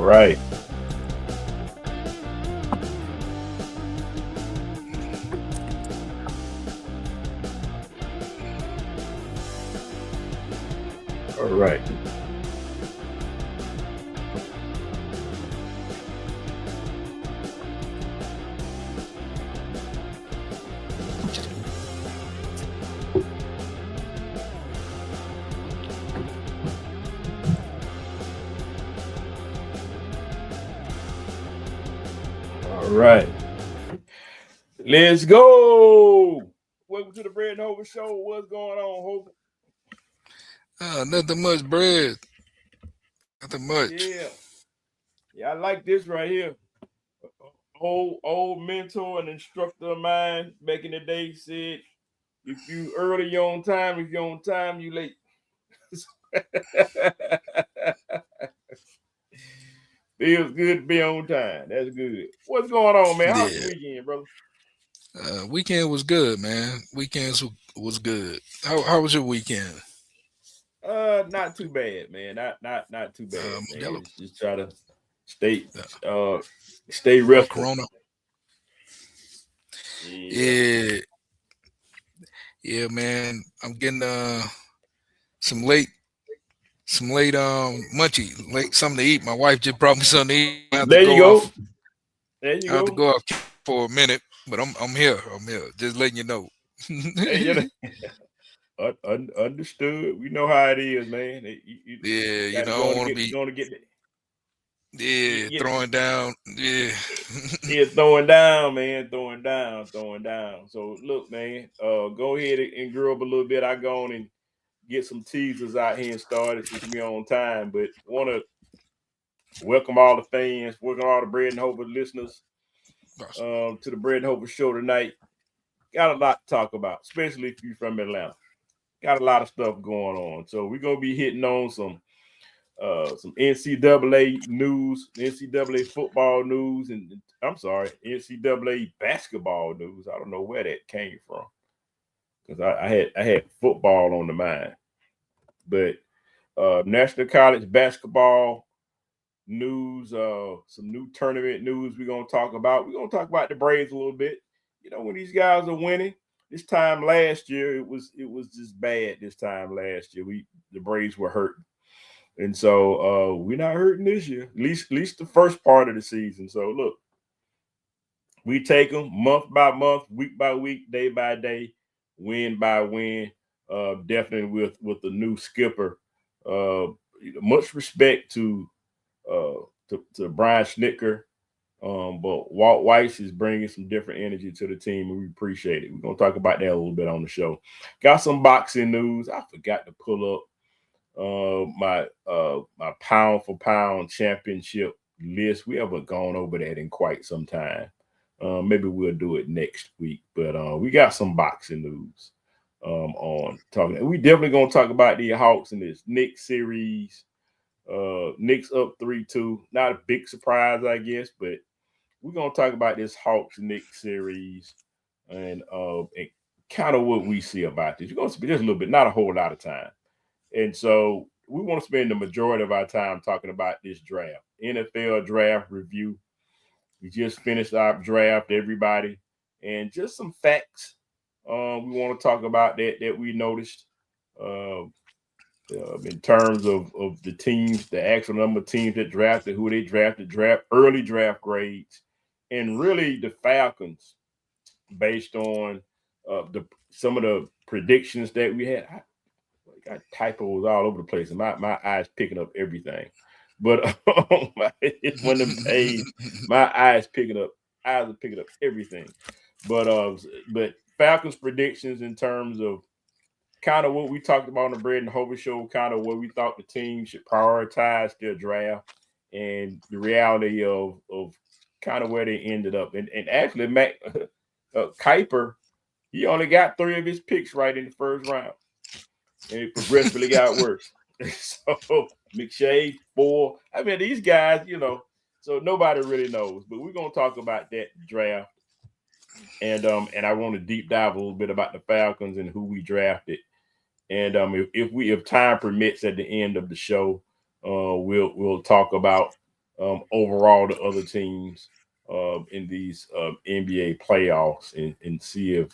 right. All right. All right. Let's go. Welcome to the Bread and Hope Show. What's going on, Hope? Nothing much, bread. Nothing much. Yeah. Yeah, I like this right here. Old mentor and instructor of mine back in the day said, if you early, you're on time. If you're on time, you late. Feels good to be on time. That's good. What's going on, man? How's your Yeah. weekend, brother? Weekend was good, man. Was good. How was your weekend? Not too bad, man. Not too bad, Got man. Just try to stay a uh stay little restful. corona. Yeah. Yeah, yeah, man. I'm getting some late munchy, late something to eat. My wife just brought me something to eat. I have to There you go go. off. There you I have to go. go off for a minute, but I'm here. I'm here. Just letting you know. Hey, understood. We know how it is, man. You Yeah, got to I don't go and want to get be going to get get throwing down. Yeah. yeah, throwing down, man, throwing down. So look, man, go ahead and grow up a little bit. I go on and get some teasers out here and started since we on time. But want to welcome all the fans, welcome all the Bread and Hope listeners to the Bread and Hope show tonight. Got a lot to talk about, especially if you're from Atlanta. Got a lot of stuff going on. So we're gonna be hitting on some NCAA news, NCAA football news, and I'm sorry, NCAA basketball news. I don't know where that came from because I had football on the mind, but National College basketball news, some new tournament news we're gonna talk about. We're gonna talk about the Braves a little bit. You know, when these guys are winning. This time last year, it was just bad. This time last year, the Braves were hurt. And so we're not hurting this year, at least the first part of the season. So look, we take them month by month, week by week, day by day, win by win. Definitely with the new skipper. Much respect to Brian Schnicker. But Walt Weiss is bringing some different energy to the team, and we appreciate it. We're gonna talk about that a little bit on the show. Got some boxing news. I forgot to pull up my pound for pound championship list. We haven't gone over that in quite some time. Maybe we'll do it next week. But we got some boxing news on talking. We definitely gonna talk about the Hawks in this Knicks series. Knicks up 3-2. Not a big surprise, I guess, but we're gonna talk about this Hawks Knicks series and kind of what we see about this. You're gonna spend just a little bit, not a whole lot of time. And so we want to spend the majority of our time talking about this draft, NFL draft review. We just finished our draft, everybody, and just some facts. We want to talk about that we noticed uh, in terms of the teams, the actual number of teams that drafted, who they drafted, early draft grades, and really the Falcons based on the some of the predictions that we had. Got typos all over the place, and my eyes picking up everything. But it's one of them days. My eyes are picking up everything. But Falcons predictions in terms of kind of what we talked about on the Bread and Hover show, kind of what we thought the team should prioritize their draft, and the reality of kind of where they ended up. And actually, Matt Kuiper, he only got 3 of his picks right in the first round, and it progressively got worse. So McShay 4. I mean, these guys, so nobody really knows. But we're gonna talk about that draft, and I want to deep dive a little bit about the Falcons and who we drafted. And if time permits, at the end of the show, we'll talk about overall the other teams in these NBA playoffs and see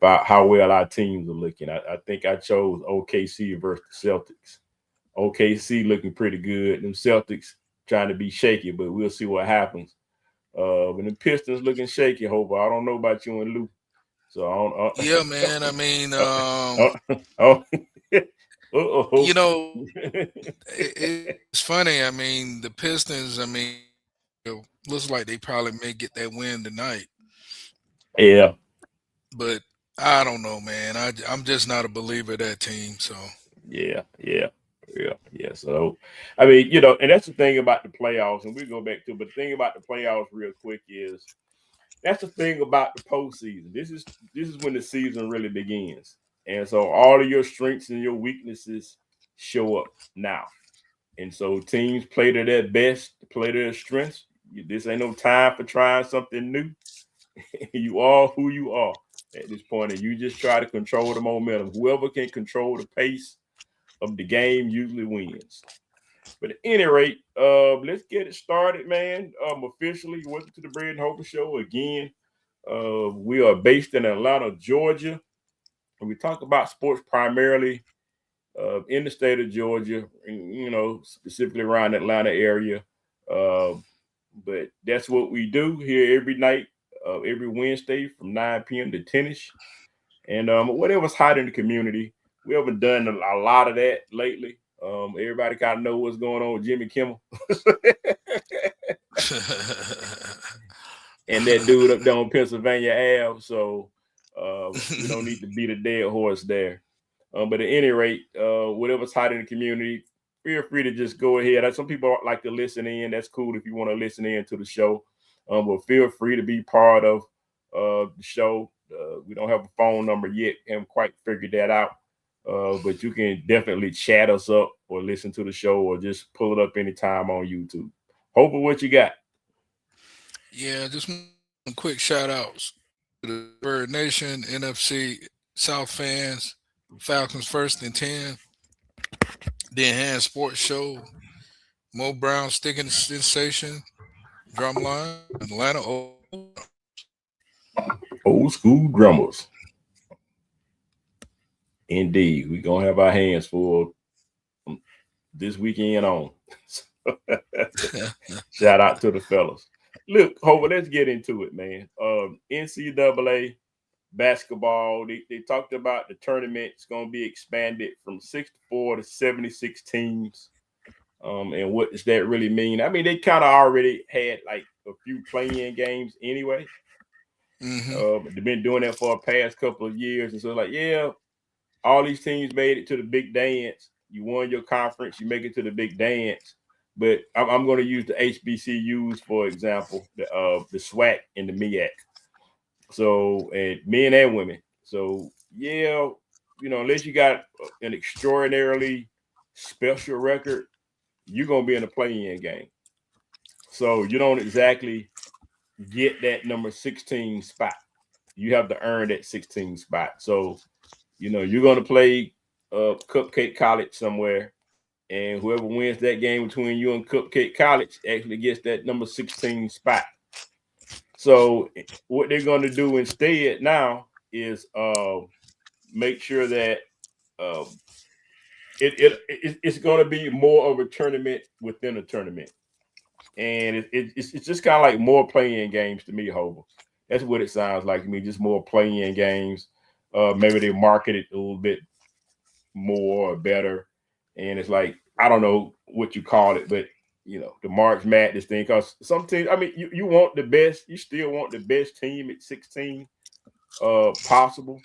how well our teams are looking. I think I chose OKC versus the Celtics. OKC looking pretty good. Them Celtics trying to be shaky, but we'll see what happens. When the Pistons looking shaky, Hope. I don't know about you and Lou. So Yeah, man. I mean, I don't. you Uh-oh. know, it's funny. I mean, the Pistons. I mean, looks like they probably may get that win tonight, Yeah, but I don't know, man. I'm just not a believer of that team. So yeah. So, I mean, and that's the thing about the playoffs, and we go back to, but the thing about the playoffs, real quick, is that's the thing about the postseason. This is when the season really begins, and so all of your strengths and your weaknesses show up now. And so teams play to their best, play to their strengths. This ain't no time for trying something new. You are who you are at this point, and you just try to control the momentum. Whoever can control the pace of the game usually wins. But at any rate, let's get it started, man. Officially, welcome to the Bread and Hope Show again. We are based in Atlanta, Georgia, and we talk about sports primarily in the state of Georgia, and, specifically around the Atlanta area. Uh, but that's what we do here every night, every Wednesday from 9 p.m. to 10ish. And whatever's hot in the community, we haven't done a lot of that lately. Everybody kind of know what's going on with Jimmy Kimmel and that dude up there on Pennsylvania Ave. So we don't need to beat a dead horse there. But at any rate, whatever's hot in the community, feel free to just go ahead. Some people like to listen in. That's cool if you want to listen in to the show. But feel free to be part of the show. We don't have a phone number yet. Haven't quite figured that out. But you can definitely chat us up or listen to the show or just pull it up anytime on YouTube. Hope what you got. yeah, just some quick shout outs to the Bird Nation, NFC South fans, Falcons first and 10, the Enhanced Sports Show, Mo Brown Sticking Sensation, Drumline, Atlanta. Old school drummers. Indeed. We're going to have our hands full this weekend on. Shout out to the fellas. Look, Hova, let's get into it, man. NCAA basketball, they talked about the tournament. It's going to be expanded from 64 to 76 teams. And what does that really mean? I mean, they kind of already had like a few playing games anyway. They've been doing that for the past couple of years. And so, like, yeah, all these teams made it to the big dance. You won your conference, you make it to the big dance. But I'm going to use the HBCUs, for example, the SWAC and the MEAC. So, and men and women. So, yeah, unless you got an extraordinarily special record, you're going to be in a play-in game. So, you don't exactly get that number 16 spot. You have to earn that 16 spot. So, you're going to play Cupcake College somewhere, and whoever wins that game between you and Cupcake College actually gets that number 16 spot. So what they're going to do instead now is make sure that uh, it's going to be more of a tournament within a tournament, and it's just kind of like more playing games to me, Hover. That's what it sounds like to me. Just more playing games. Maybe they market it a little bit more or better, and it's like I don't know what you call it, but the March Madness thing. Because some teams, I mean, you want the best, you still want the best team at 16 possible.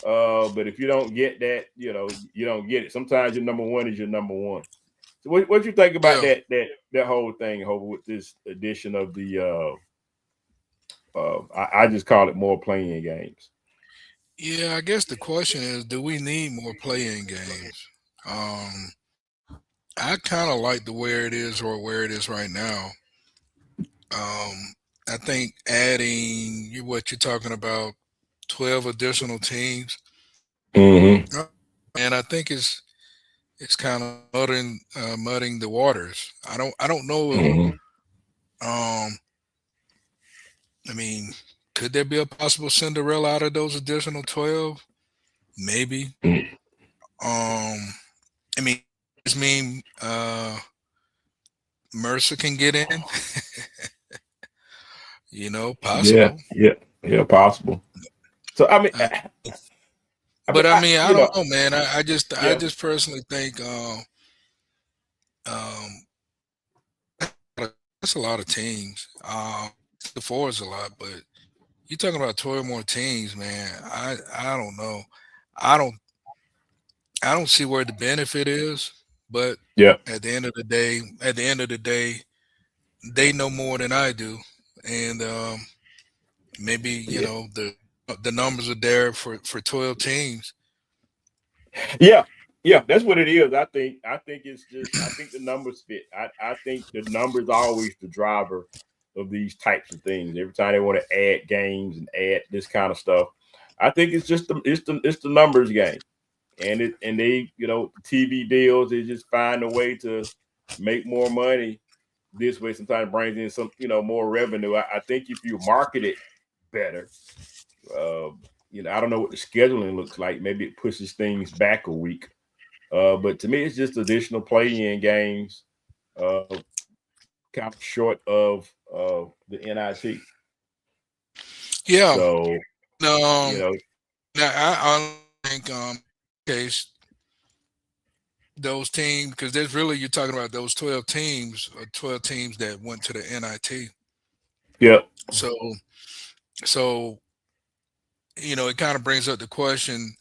But if you don't get that, you don't get it. Sometimes your number one is your number one. So what you think about Yeah. that whole thing, Hope, with this addition of the I just call it more playing games. Yeah, I guess the question is, do we need more playing games? Um, I kind of like the where it is or where it is right now. I think adding what you're talking about, 12 additional teams, Mm-hmm. and I think it's it's kind of mudding the waters. I don't know if Mhm. I mean, could there be a possible Cinderella out of those additional 12? Maybe. Mhm. I mean, does mean Mercer can get in? Yeah, Possible. yeah, yeah, possible. So I mean, Uh, I mean, but I mean, I don't know, know, man. I yeah, just personally think um, that's a lot of teams. The four is a lot, but you're talking about 12 more teams, man. I don't know. I don't I don't see where the benefit is, but yeah, at the end of the day, they know more than I do, and maybe yeah, the numbers are there for 12 teams. yeah, yeah. That's what it is. I think it's just. I think the numbers fit. I think the numbers are always the driver of these types of things. Every time they want to add games and add this kind of stuff, I think it's just the numbers game. And they TV deals, they just find a way to make more money this way. Sometimes brings in some more revenue. I think if you market it better, uh, I don't know what the scheduling looks like. Maybe it pushes things back a week. But to me, it's just additional play-in games, uh, kind of short of the NIT. Yeah. So you Um. know, Now I think case those teams because there's really you're talking about those 12 teams or 12 teams that went to the NIT. yeah, So so it kind of brings up the question: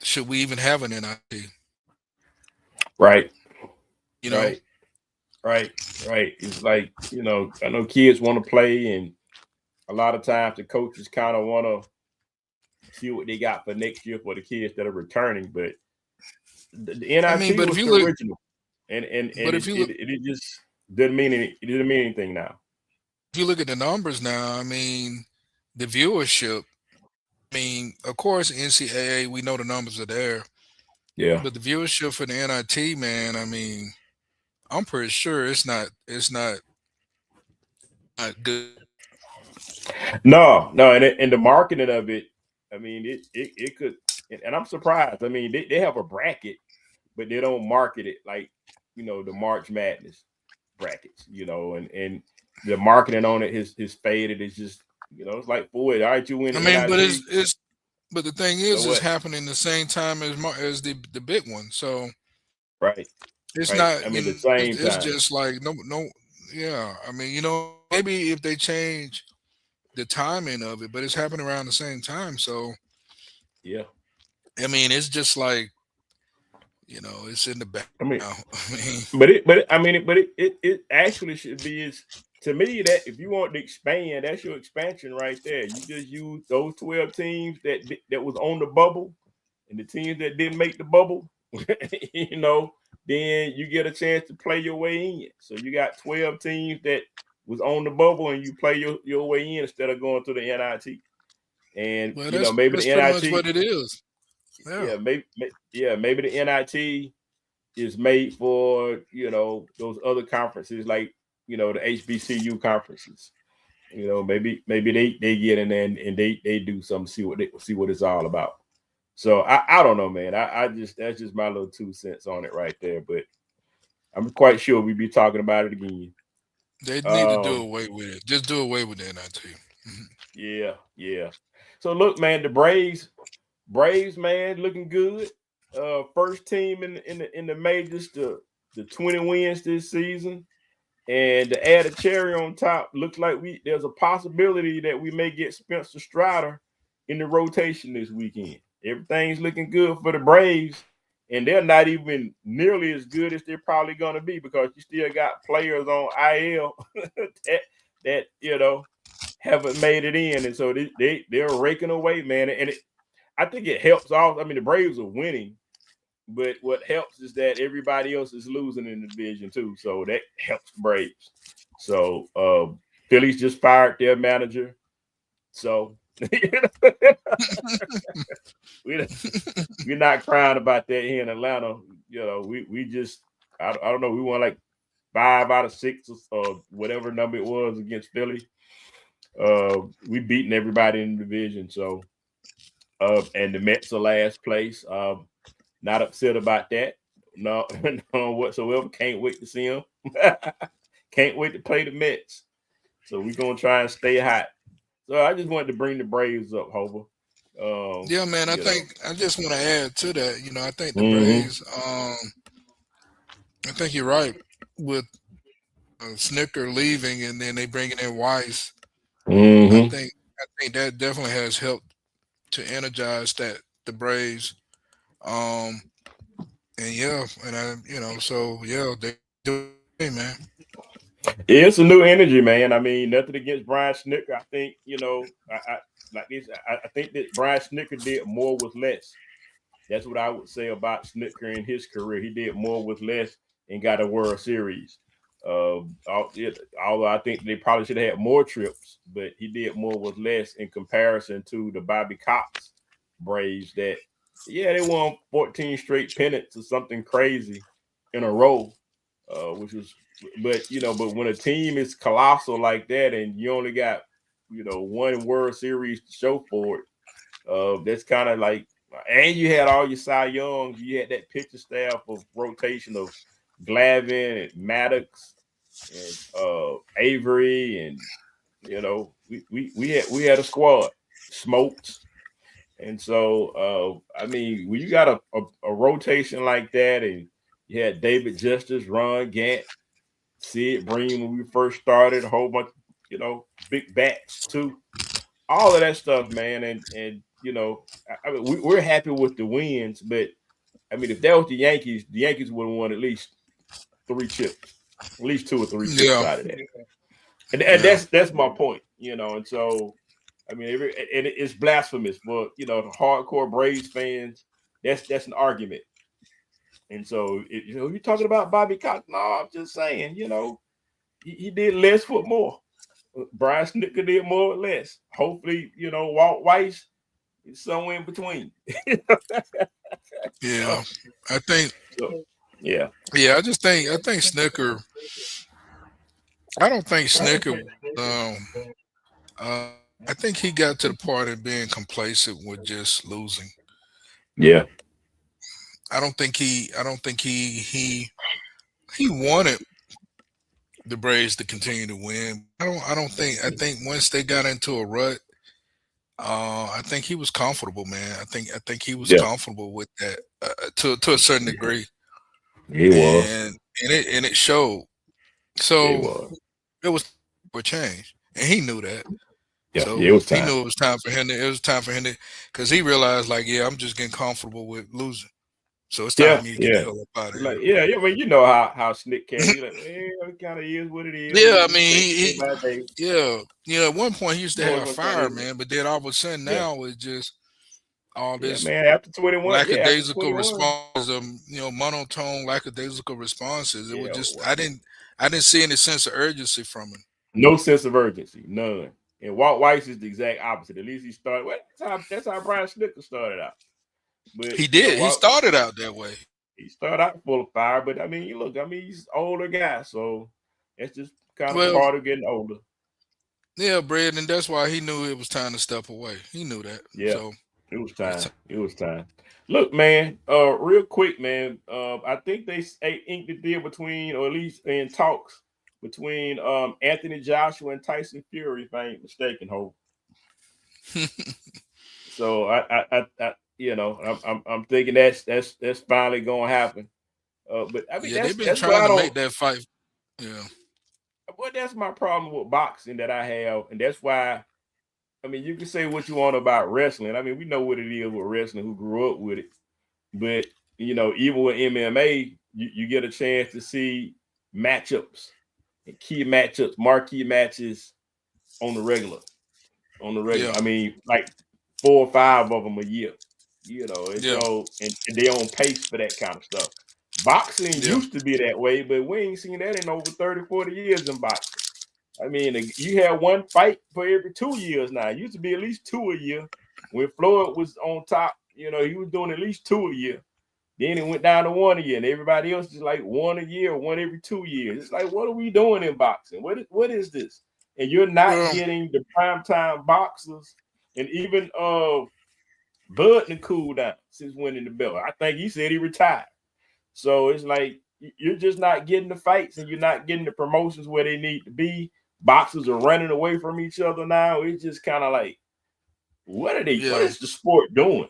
should we even have an NIT? right, You know, right, right, right. It's like I know kids want to play, and a lot of times the coaches kind of want to see what they got for next year for the kids that are returning. But the I mean, NIT was the original, and but it just didn't mean it didn't mean anything now. if you look at the numbers now, I mean, the viewership. I mean, of course, NCAA, we know the numbers are there, Yeah. but the viewership for the NIT, man, I mean, I'm pretty sure it's not good. No, no, and the marketing of it, I mean, it could, and I'm surprised. I mean, they have a bracket, but they don't market it like the March Madness brackets, and the marketing on it is faded. It's just it's like, boy, all right, you win I the mean, but NIT, but the thing so is, it's what? happening the same time as the big one. So Right, it's right. not, I mean, the same it's time. just like no, yeah. I mean, maybe if they change the timing of it, but it's happening around the same time. So Yeah. I mean, it's just like it's in the I mean, background. I mean, but it actually should be is to me that if you want to expand, that's your expansion right there. You just use those 12 teams that was on the bubble and the teams that didn't make the bubble, you know, then you get a chance to play your way in. So you got 12 teams that was on the bubble and you play your way in instead of going to the NIT. And well, maybe that's the pretty much what NIT, it is. Yeah. maybe the NIT is made for those other conferences like the HBCU conferences. Maybe they get in there and they do something, see what it's all about. So I don't know, man. I just that's just my little 2 cents on it right there. But I'm quite sure we'd be talking about it again. They need to do Um, away with it. Just do away with the NIT. Mhm. yeah, yeah. So look, man, the Braves, man, looking good. First team in the majors to the 20 wins this season. And to add a cherry on top, looks like there's a possibility that we may get Spencer Strider in the rotation this weekend. Everything's looking good for the Braves, and they're not even nearly as good as they're probably going to be because you still got players on IL that haven't made it in, and so they're raking away, man. And I think it helps off. I mean, the Braves are winning, but what helps is that everybody else is losing in the division too. So that helps the Braves. So Phillies just fired their manager. So we we're not crying about that here in Atlanta. we just I don't know. We won like 5 out of 6 or whatever number it was against Philly. We beaten everybody in the division. So and the Mets are last place. Not upset about that. No, no whatsoever. Can't wait to see them. Can't wait to play the Mets. So we're gonna try and stay hot. So I just wanted to bring the Braves up, Hover. Yeah, man. I You know. think I just want to add to that. I think the Mm-hmm. Braves. I think you're right with Snicker leaving, and then they bringing in Weiss. I Mm-hmm. think I think that definitely has helped to energize the Braves. Um, and yeah, and so yeah, they do it, man. It's a new energy, man. I mean, nothing against Brian Snicker. I think I like this. I think that Brian Snicker did more with less. That's what I would say about Snicker in his career. He did more with less and got a World Series. Although I think they probably should have had more trips, but he did more with less in comparison to the Bobby Cox Braves. That they won 14 straight pennants or something crazy in a row, which was. But when a team is colossal like that, and you only got one World Series to show for it, that's kind of like, and you had all your Cy Youngs, you had that pitcher staff of rotation of Glavine and Maddox and Avery, and we had a squad, Smokes, and so I mean, when you got a rotation like that, and you had David Justice, Ron Gant, Sid Bream when we first started, a whole bunch, big bats too, all of that stuff, man, and I mean, we're happy with the wins, but I mean, if that was the Yankees would have won at least 3 chips, at least 2 or 3 chips Yeah, out of that, and yeah, that's my point, and so I mean, it's blasphemous, but the hardcore Braves fans, that's an argument, and so you're talking about Bobby Cox. No, I'm just saying, he did less with more. Brian Snicker did more or less. Hopefully, Walt Weiss is somewhere in between. yeah. I think So, yeah. yeah. I think Snicker. I don't think Snicker. I think he got to the part of being complacent with just losing. Yeah. I don't think he. I don't think he wanted the Braves to continue to win. I don't. I don't think. I think once they got into a rut, I think he was comfortable, man. I think he was Yeah. comfortable with that to a certain degree, He was. and it showed. Yeah, he So was. it was for change, and he knew that. Yeah. So Yeah, it was he time. knew it was time for him. It was time for him to, because he realized, like, yeah, I'm just getting comfortable with losing. So it's time Yeah. for me to get the Yeah. hell up out of Like, here. yeah, I mean, you know how Snick can be like, it kind of is what it is. We Yeah, I just mean, take it day by day. yeah, at one point he used to Boys have gonna turn fire, it. man, but then all of a sudden Yeah. now it's just all Yeah, this man. After 21. Yeah, after lackadaisical 21. responses, monotone lackadaisical responses. It was Yeah. just I didn't see any sense of urgency from him. No sense of urgency, none. And Walt Weiss is the exact opposite. At least he started. Well, that's how Brian Snicker started out. But He did. He Walt, started out that way. he started out full of fire. But I mean, you look. I mean, he's an older guy, so that's just kind of Well, part of getting older. yeah, Brad, and that's why he knew it was time to step away. He knew that. Yeah, So it was it's time. It was time. Look, man. Real quick, man. I think they inked the deal between, or at least in talks between Anthony Joshua and Tyson Fury, if I ain't mistaken. Hope. So I'm thinking that's finally gonna happen. But I mean yeah, they've been that's what trying I to don't. make that fight. Yeah. Well, that's my problem with boxing that I have, and that's why. I mean, you can say what you want about wrestling. I mean, we know what it is with wrestling. Who grew up with it, but even with MMA, you get a chance to see matchups and key matchups, marquee matches on the regular. On the regular. Yeah. I mean, like 4 or 5 of them a year. And Yeah. so and they on pace for that kind of stuff. Boxing Yeah. used to be that way, but we ain't seen that in over 30, 40 years in boxing. I mean, you had one fight for every 2 years now. It used to be at least 2 a year. When Floyd was on top, he was doing at least 2 a year. Then it went down to 1 a year, and everybody else is like 1 a year, or one every 2 years. It's like, what are we doing in boxing? What is this? And you're not Well, getting the primetime boxers, and even Bud and cooled down since winning the belt. I think he said he retired. So it's like you're just not getting the fights, and you're not getting the promotions where they need to be. Boxers are running away from each other now. It's just kind of like, what are they? What yeah. is the sport doing?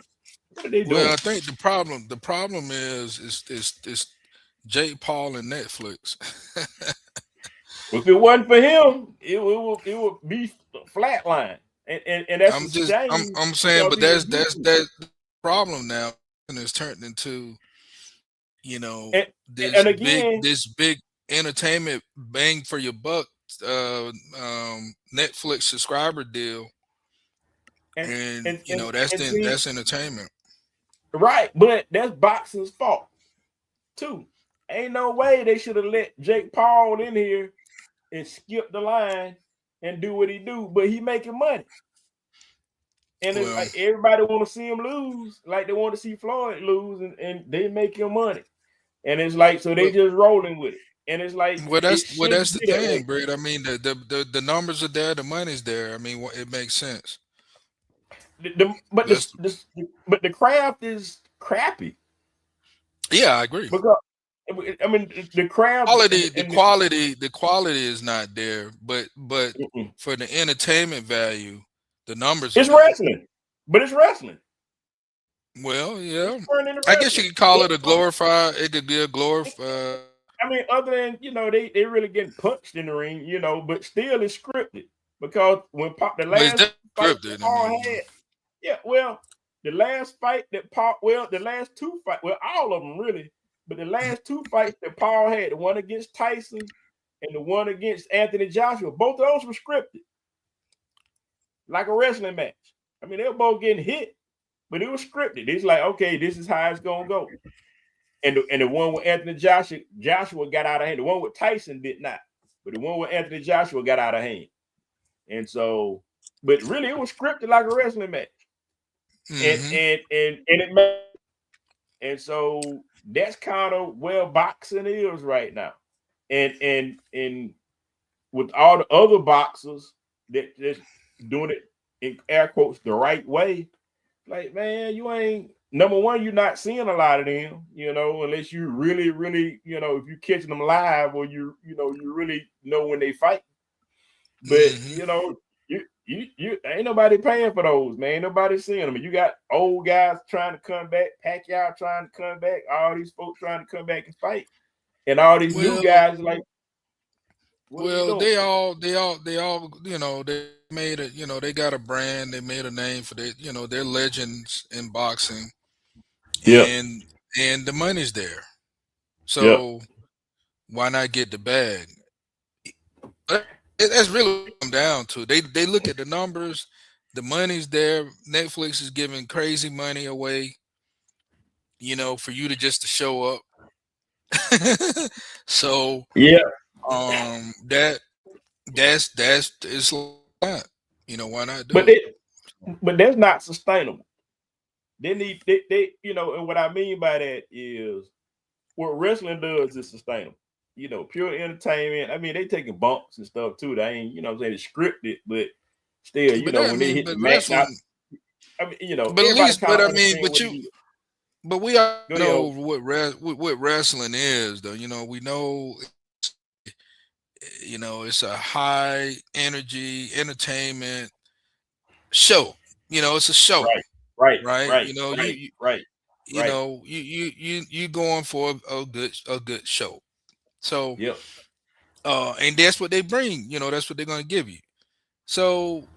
What are they Well, I doing? think the problem is Jake Paul and Netflix. If it wasn't for him, it would be flatline, and that's a shame I'm saying, because but he was that's good. that problem now, and it's turned into, you know, And this and big again, this big entertainment bang for your buck, Netflix subscriber deal, and and and and, and see, that's entertainment. right, but that's boxing's fault too. Ain't no way they should have let Jake Paul in here and skip the line and do what he do, but he making money. And it's Well, like everybody want to see him lose, like they want to see Floyd lose, and they making money. And it's like, so they well, just rolling with it. And it's like it that's shouldn't the be that thing, way. Brett. I mean, the numbers are there, the money's there. I mean, it makes sense. But That's but the craft is crappy Yeah, I agree. because I mean the craft The quality is not there, but mm-mm. for the entertainment value, the numbers are It's there. wrestling, but it's wrestling. Well, It's yeah, turned into I guess you wrestling. could call it a glorified. It could be a glorified. I mean, other than they really getting punched in the ring, but still it's scripted because when the Well, it's last definitely fight that scripted. I Paul mean, had, yeah, well, the last fight that Paul, well, the last two fights, well, all of them really, but the last two fights that Paul had, the one against Tyson and the one against Anthony Joshua, both of those were scripted, like a wrestling match. I mean, they were both getting hit, but it was scripted. It's like, okay, this is how it's gonna go. And the one with Anthony Joshua got out of hand. The one with Tyson did not, but the one with Anthony Joshua got out of hand. And so, but really, it was scripted like a wrestling match, and hmm and and and it made, and so that's kind of where boxing is right now, and with all the other boxers that just doing it in air quotes the right way, like, man, you ain't number one, you're not seeing a lot of them, unless you really, really, if you're catching them live or you really know when they fight. But hmm you ain't nobody paying for those, man. Ain't nobody seeing them. You got old guys trying to come back, Pacquiao trying to come back, all these folks trying to come back and fight, and all these new Well, guys like, what are we doing? they made a, they got a brand, they made a name for their, they're legends in boxing, Yeah, and the money's there. yeah, So why not get the bag? But that's really what it come down to. They look at the numbers, the money's there. Netflix is giving crazy money away, for you to just to show up. So yeah. that that's it's like that. Why not But do it? that's not sustainable. And what I mean by that is what wrestling does is sustainable. Pure entertainment. I mean, they taking bumps and stuff too. They ain't, I'm saying it's scripted, but still, But that, I when they mean, hit but the mat now, wrestling, I mean, but at everybody least, kind but of I mean, understand what it is. but we all Go ahead, know Hope. what wrestling is, though. We know, it's a high energy entertainment show. It's a show, Right, right, right? right, right, right, right. You going for a good show. So, Yep. and that's what they bring. That's what they're going to give you. So,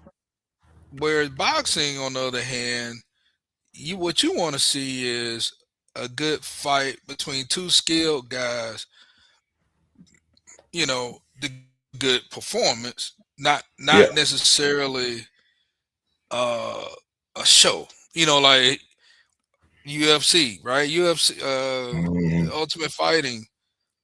whereas boxing, on the other hand, what you want to see is a good fight between two skilled guys. The good performance, not Yeah. necessarily uh, a show. Like UFC, right? UFC, Mhm. Ultimate Fighting.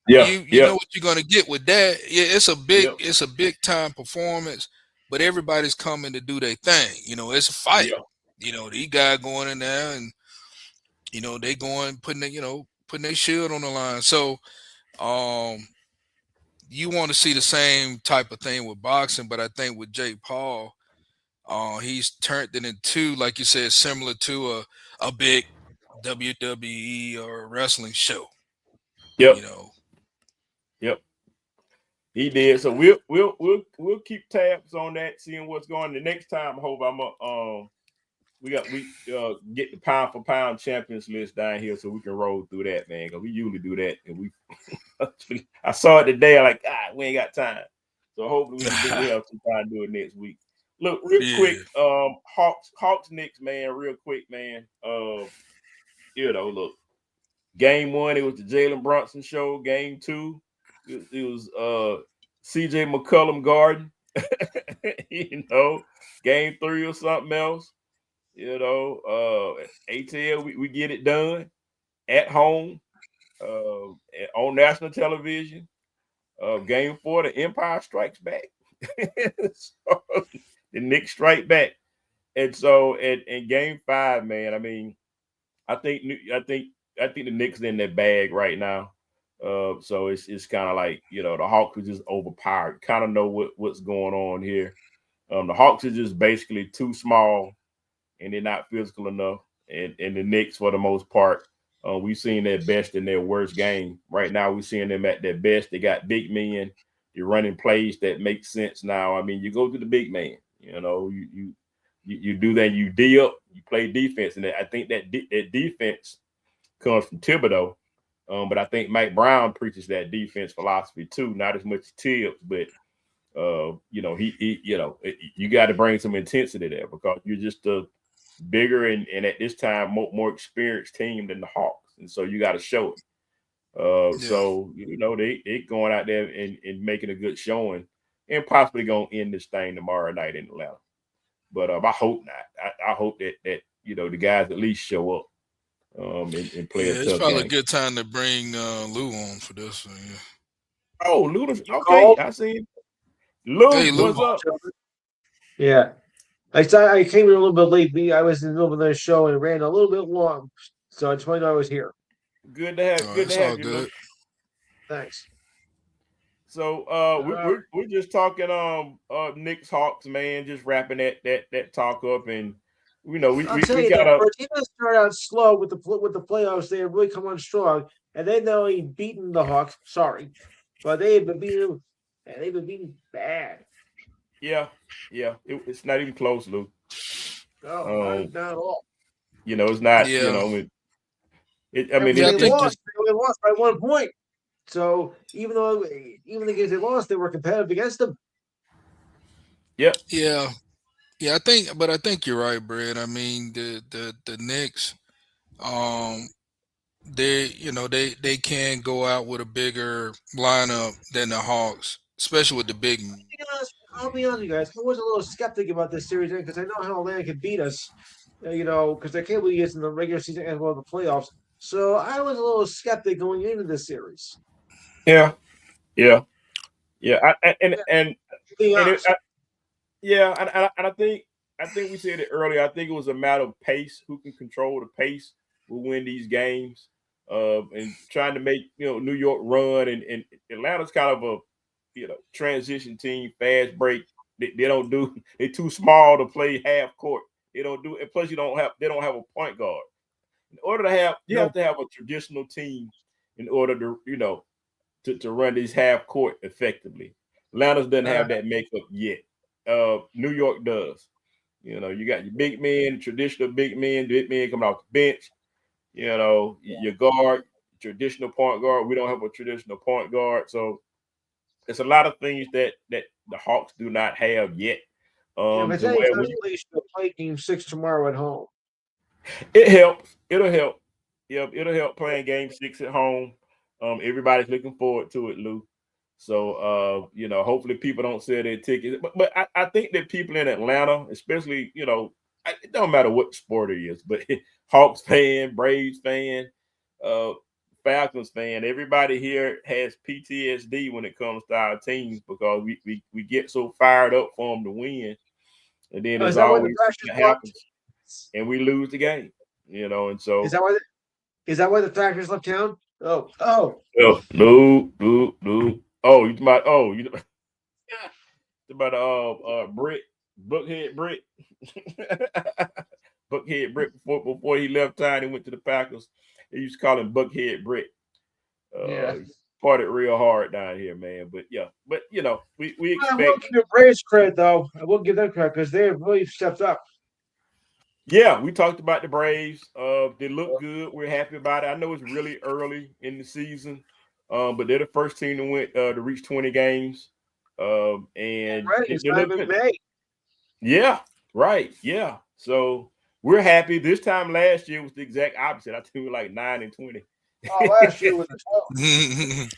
Yeah. You Yeah. know what you're gonna get with that. Yeah, Yep. it's a big time performance, but everybody's coming to do their thing. It's a fight. Yeah. These guys going in there, and They going putting their shield on the line. So um, you want to see the same type of thing with boxing, but I think with Jake Paul, he's turned it into, like you said, similar to a big WWE or wrestling show. Yep, You know, yep. He did. So we'll keep tabs on that, seeing what's going on. The next time, I hope we get the pound for pound champions list down here so we can roll through that, man. Because we usually do that, and we I saw it today. I'm like, we ain't got time. So hopefully we have some time to do it next week. Look, real quick, yeah, Hawks Knicks, man, real quick, man. Look, game one, it was the Jalen Brunson show. Game two, it was CJ McCollum Garden. Game three or something else. ATL, we get it done at home, uh, on national television. Game four, the Empire Strikes Back. So, the Knicks strike back, and so in game five, man. I mean, I think I think I think the Knicks in their bag right now. So it's kind of like the Hawks are just overpowered. Kind of know what's going on here. The Hawks are just basically too small and they're not physical enough. And the Knicks, for the most part, we've seen their best in their worst game. Right now, we're seeing them at their best. They got big men. You're running plays that make sense now. I mean, you go to the big man. You do that. You D up. You play defense, and I think that defense comes from Thibodeau. But I think Mike Brown preaches that defense philosophy too. Not as much Tibbs, but you got to bring some intensity there because you're just a bigger and at this time more experienced team than the Hawks, and so you got to show it. yeah, So they going out there and making a good showing, and possibly gonna end this thing tomorrow night in Atlanta. But I hope not. I hope that the guys at least show up and play a yeah. It's tough probably a game. good time to bring Lou on for this. Yeah. Oh, Luda's You okay. called? I see Lou. Hey, You Lou. What's called, up? Sheldon? Yeah. I came in a little bit late. I was in the middle of the show and it ran a little bit long. So I just wanted to know I was here. All right, Good to it's all have you, Lou. good. Thanks. So Uh, we're just talking Knicks Hawks, man, just wrapping that talk up, and I'll tell we you though, gotta. for a team that started out slow with the playoffs, they have really come on strong, and they've not only beaten the Hawks, sorry, but they've been beating them, and they've been beaten bad. Yeah, it's not even close, Lou. No, um not at all. it's not, Yeah, I And mean when yeah. I they it's think lost, just they only lost by 1 point. So even the games they lost, they were competitive against them. yeah. yeah, yeah. I think you're right, Brad. I mean, the Knicks, um, they can go out with a bigger lineup than the Hawks, especially with the big men. I'll be honest, with you guys. I was a little skeptic about this series because I know how Atlanta can beat us, because they can't beat us in the regular season as well as the playoffs. So I was a little skeptic going into this series. Yeah, yeah, yeah. Yeah, to be And it, honest. yeah, and I think we said it earlier. I think it was a matter of pace. Who can control the pace will win these games. And trying to make New York run, and Atlanta's kind of a transition team, fast break. They don't do. They're too small to play half court. They don't do. And plus, they don't have a point guard. In order to have, you No, have to have a traditional team in order to to run these half court effectively. Atlanta doesn't uh, have that makeup yet. New York does. You got your big men, traditional big men coming off the bench. Your guard, traditional point guard. We don't have a traditional point guard, so it's a lot of things that the Hawks do not have yet. if it's To any where we consolation, to play Game 6 tomorrow at home. it helps. It'll help. Yep, it'll help playing game six at home. Everybody's looking forward to it, Lou. So hopefully people don't sell their tickets. But I think that people in Atlanta, especially, it don't matter what sport it is, but Hawks fan, Braves fan, uh, Falcons fan, everybody here has PTSD when it comes to our teams because we get so fired up for them to win. And then Oh, is there's that why the always Thrashers something that lost? happens and we lose the game. And Is so that why? Is that why the Falcons left town? Oh. No. Oh, you about about Britt, Buckhead Britt, Buckhead Britt before he left town. He went to the Packers. They used to call him Buckhead Britt. Yeah. He partied real hard down here, man. But we I will expect. give the Braves credit, though. I will give them credit because they have really stepped up. Yeah, we talked about the Braves. They look good. We're happy about it. I know it's really early in the season, but they're the first team to win to reach 20 games. And Right, it's they not look even good. May. Yeah, right. Yeah. So we're happy. This time last year was the exact opposite. I think we were like 9-20. Oh, last year was a 12.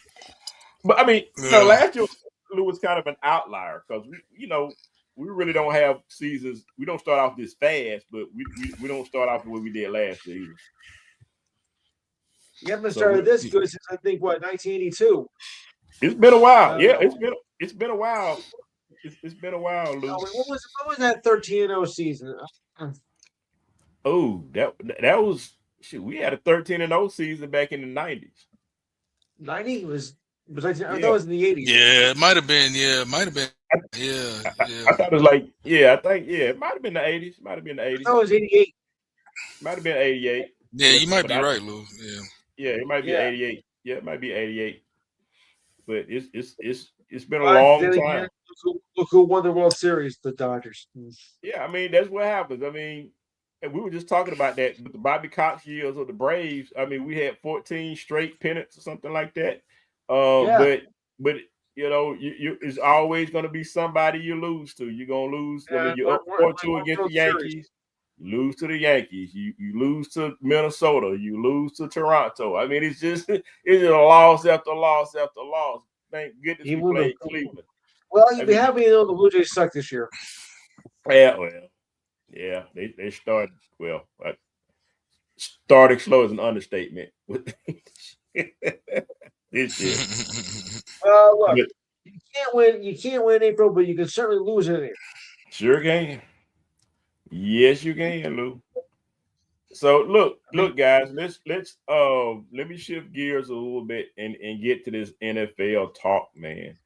But I mean, Yeah. last year was kind of an outlier because we really don't have seasons. We don't start off this fast, but we don't start off the way we did last year either. You haven't started this good since I think 1982. It's been a while. Yeah, it's been a while. It's been a while, Lou. What was that 13-0 season? Oh, that was shoot. We had a 13-0 season back in the 90s. 90 was I thought it was in the 80s. Yeah, it might have been. Yeah, it might have been. I thought it was like it might have been the 80s. Might have been the 80s. I thought it was 88. Might have been 88. Yeah, you might be right, Lou. Yeah. Yeah, it might be 88. Yeah, it might be 88. But it's been a long time. Again, look who won the World Series, the Dodgers. Yeah, I mean, that's what happens. I mean, and we were just talking about that with the Bobby Cox years of the Braves. I mean, we had 14 straight pennants or something like that. But you it's always going to be somebody you lose to. You're going to lose. I mean, you're up 4-2 against the Yankees. You lose to the Yankees. You lose to Minnesota. You lose to Toronto. I mean, it's just a loss after loss after loss. Thank goodness we played Cleveland. Well, you'd be happy to know the Blue Jays suck this year. Yeah, they started well. Starting slow is an understatement. This year. Look, you can't win in April, but you can certainly lose in April. Sure can. Yes, you can, Lou. So look, guys, let's let me shift gears a little bit and get to this NFL talk, man.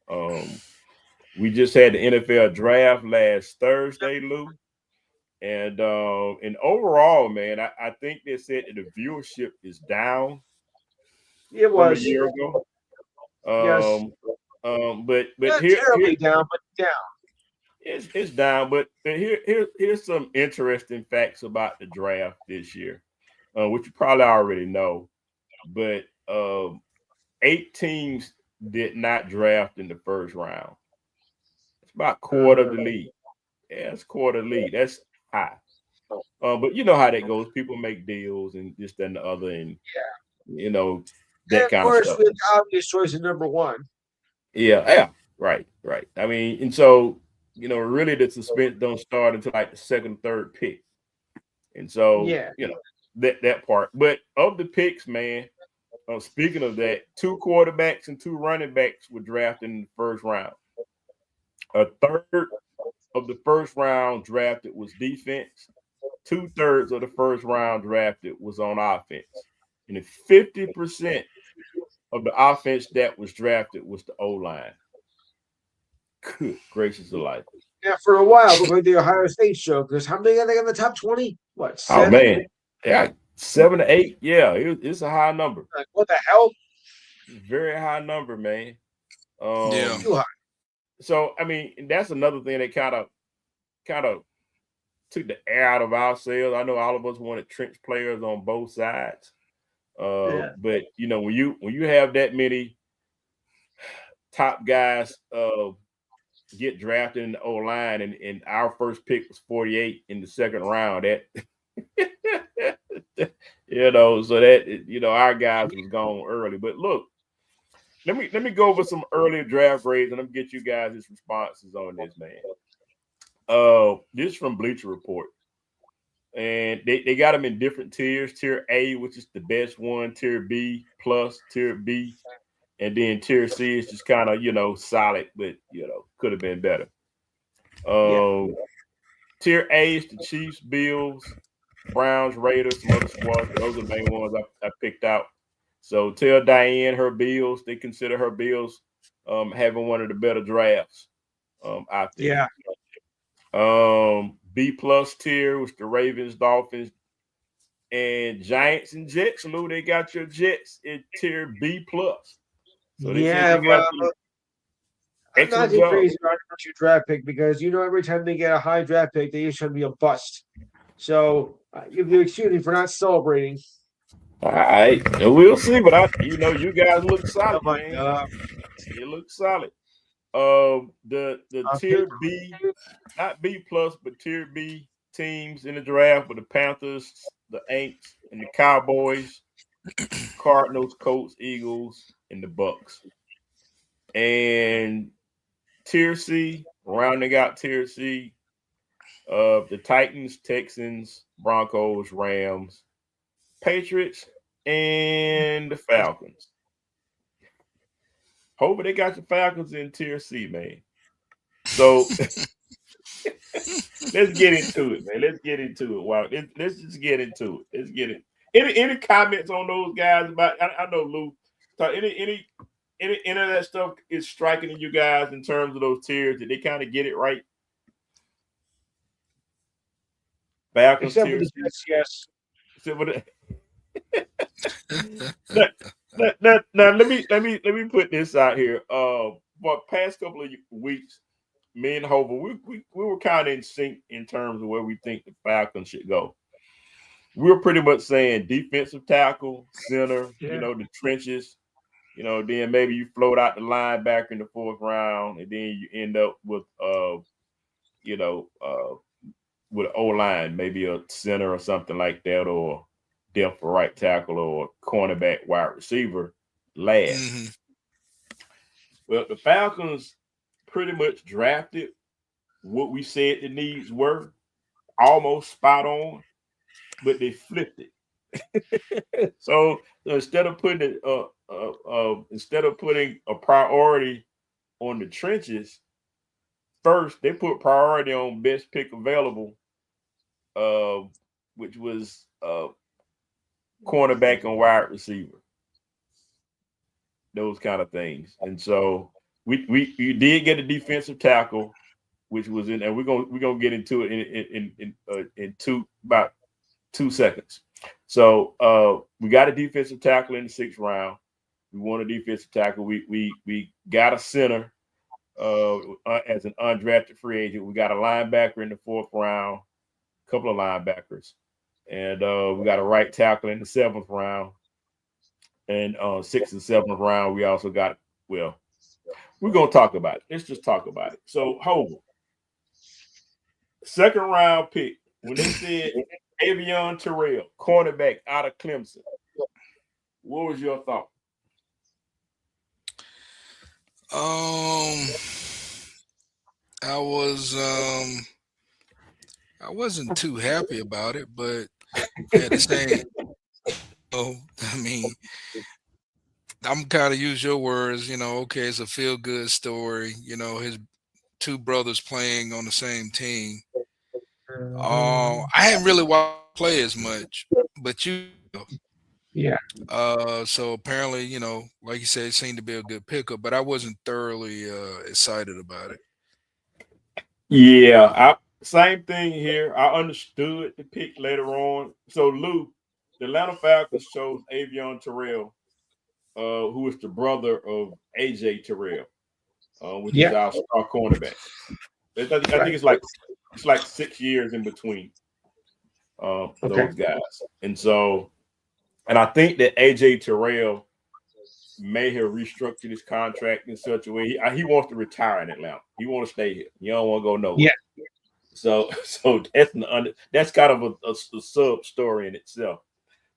We just had the NFL draft last Thursday, Lou. And overall, man, I think they said that the viewership is down. It was from a year ago. Yes. But not terribly down, but down. It's down. But here's some interesting facts about the draft this year, which you probably already know. But 8 teams did not draft in the first round. It's about a quarter of the league. Yeah, it's a quarter of the league. That's high. But you know how that goes. People make deals and this, that, and the other, and that kind of stuff. With obvious choice at number 1. Yeah, right. I mean, and so really the suspense don't start until like the second, third pick, and so that part. But of the picks, man, speaking of that, 2 quarterbacks and 2 running backs were drafted in the first round. A third of the first round drafted was defense. 2/3 of the first round drafted was on offense. And 50% of the offense that was drafted was the O-line. Good gracious of life. Yeah, for a while, looked like the Ohio State show. Because how many are they in the top 20? What, 7? Oh, man. Yeah, 7 to 8. Yeah, it's a high number. Like, what the hell? Very high number, man. Too high. So, I mean, that's another thing that kind of took the air out of our sails. I know all of us wanted trench players on both sides. But when you have that many top guys get drafted in the O-line and our first pick was 48 in the second round, that so that our guys was gone early. But look, let me go over some early draft grades and I'm gonna get you guys' responses on this, man. This is from Bleacher Report. And they got them in different tiers. Tier A, which is the best one, tier B plus, tier B, and then tier C is just kind of, solid, but could have been better. Tier A is the Chiefs, Bills, Browns, Raiders, some other squads. Those are the main ones I picked out. So tell Diane her Bills. They consider her Bills having one of the better drafts out there. Yeah. B plus tier was the Ravens, Dolphins, and Giants and Jets. Lou, they got your Jets in tier B plus. So they said Yeah, they got but the I'm not excellent too job. crazy about your draft pick because every time they get a high draft pick, they usually be a bust. So you excuse me for not celebrating. All right, we'll see. But you guys look Oh solid, my man. god! You look solid. The Pick tier B, not B plus, but tier B teams in the draft were the Panthers, the Aints, and the Cowboys, Cardinals, Colts, Eagles, and the Bucks. And tier C, rounding out tier C, the Titans, Texans, Broncos, Rams, Patriots, and the Falcons. Hopefully they got the Falcons in tier C, man. So let's get into it, man. Let's get into it. Wow, let's just get into it. Let's get it. Any comments on those guys about? I know Lou. Any of that stuff is striking to you guys in terms of those tiers? Did they kind of get it right? Falcons except for tier the C. Jets, yes. Except for the- now, let me put this out here. For the past couple of weeks, me and Hover, we were kind of in sync in terms of where we think the Falcons should go. We were pretty much saying defensive tackle, center, Yeah. the trenches, then maybe you float out the linebacker in the fourth round, and then you end up with you know, uh with an O line, maybe a center or something like that, or depth for right tackle or cornerback wide receiver last. Mm-hmm. Well, the Falcons pretty much drafted what we said the needs were, almost spot on, but they flipped it. So instead of putting a priority on the trenches, first they put priority on best pick available, uh, which was cornerback and wide receiver, those kind of things. And so we did get a defensive tackle, which was in, and we're gonna get into it in about 2 seconds. So we got a defensive tackle in the sixth round. We won a defensive tackle. We got a center as an undrafted free agent. We got a linebacker in the fourth round, a couple of linebackers, and we got a right tackle in the seventh round. And sixth and seventh round, we also got, well, we're gonna talk about it. Let's just talk about it. So Hover, second round pick, when they said Avion Terrell, cornerback out of Clemson, what was your thought? Um, I was I wasn't too happy about it, but at the same, oh, I mean, I'm kind of use your words. Okay, it's a feel good story. His two brothers playing on the same team. I hadn't really watched play as much, but Yeah. so apparently, like you said, it seemed to be a good pickup, but I wasn't thoroughly excited about it. Yeah, same thing here. I understood the pick later on. So Lou, the Atlanta Falcons chose Avion Terrell, who is the brother of AJ Terrell, which is Yeah. our star cornerback. I think Right. it's like 6 years in between Okay. those guys, and I think that AJ Terrell may have restructured his contract in such a way he wants to retire in Atlanta. He wants to stay here. He don't want to go nowhere. Yeah. So that's kind of a sub story in itself.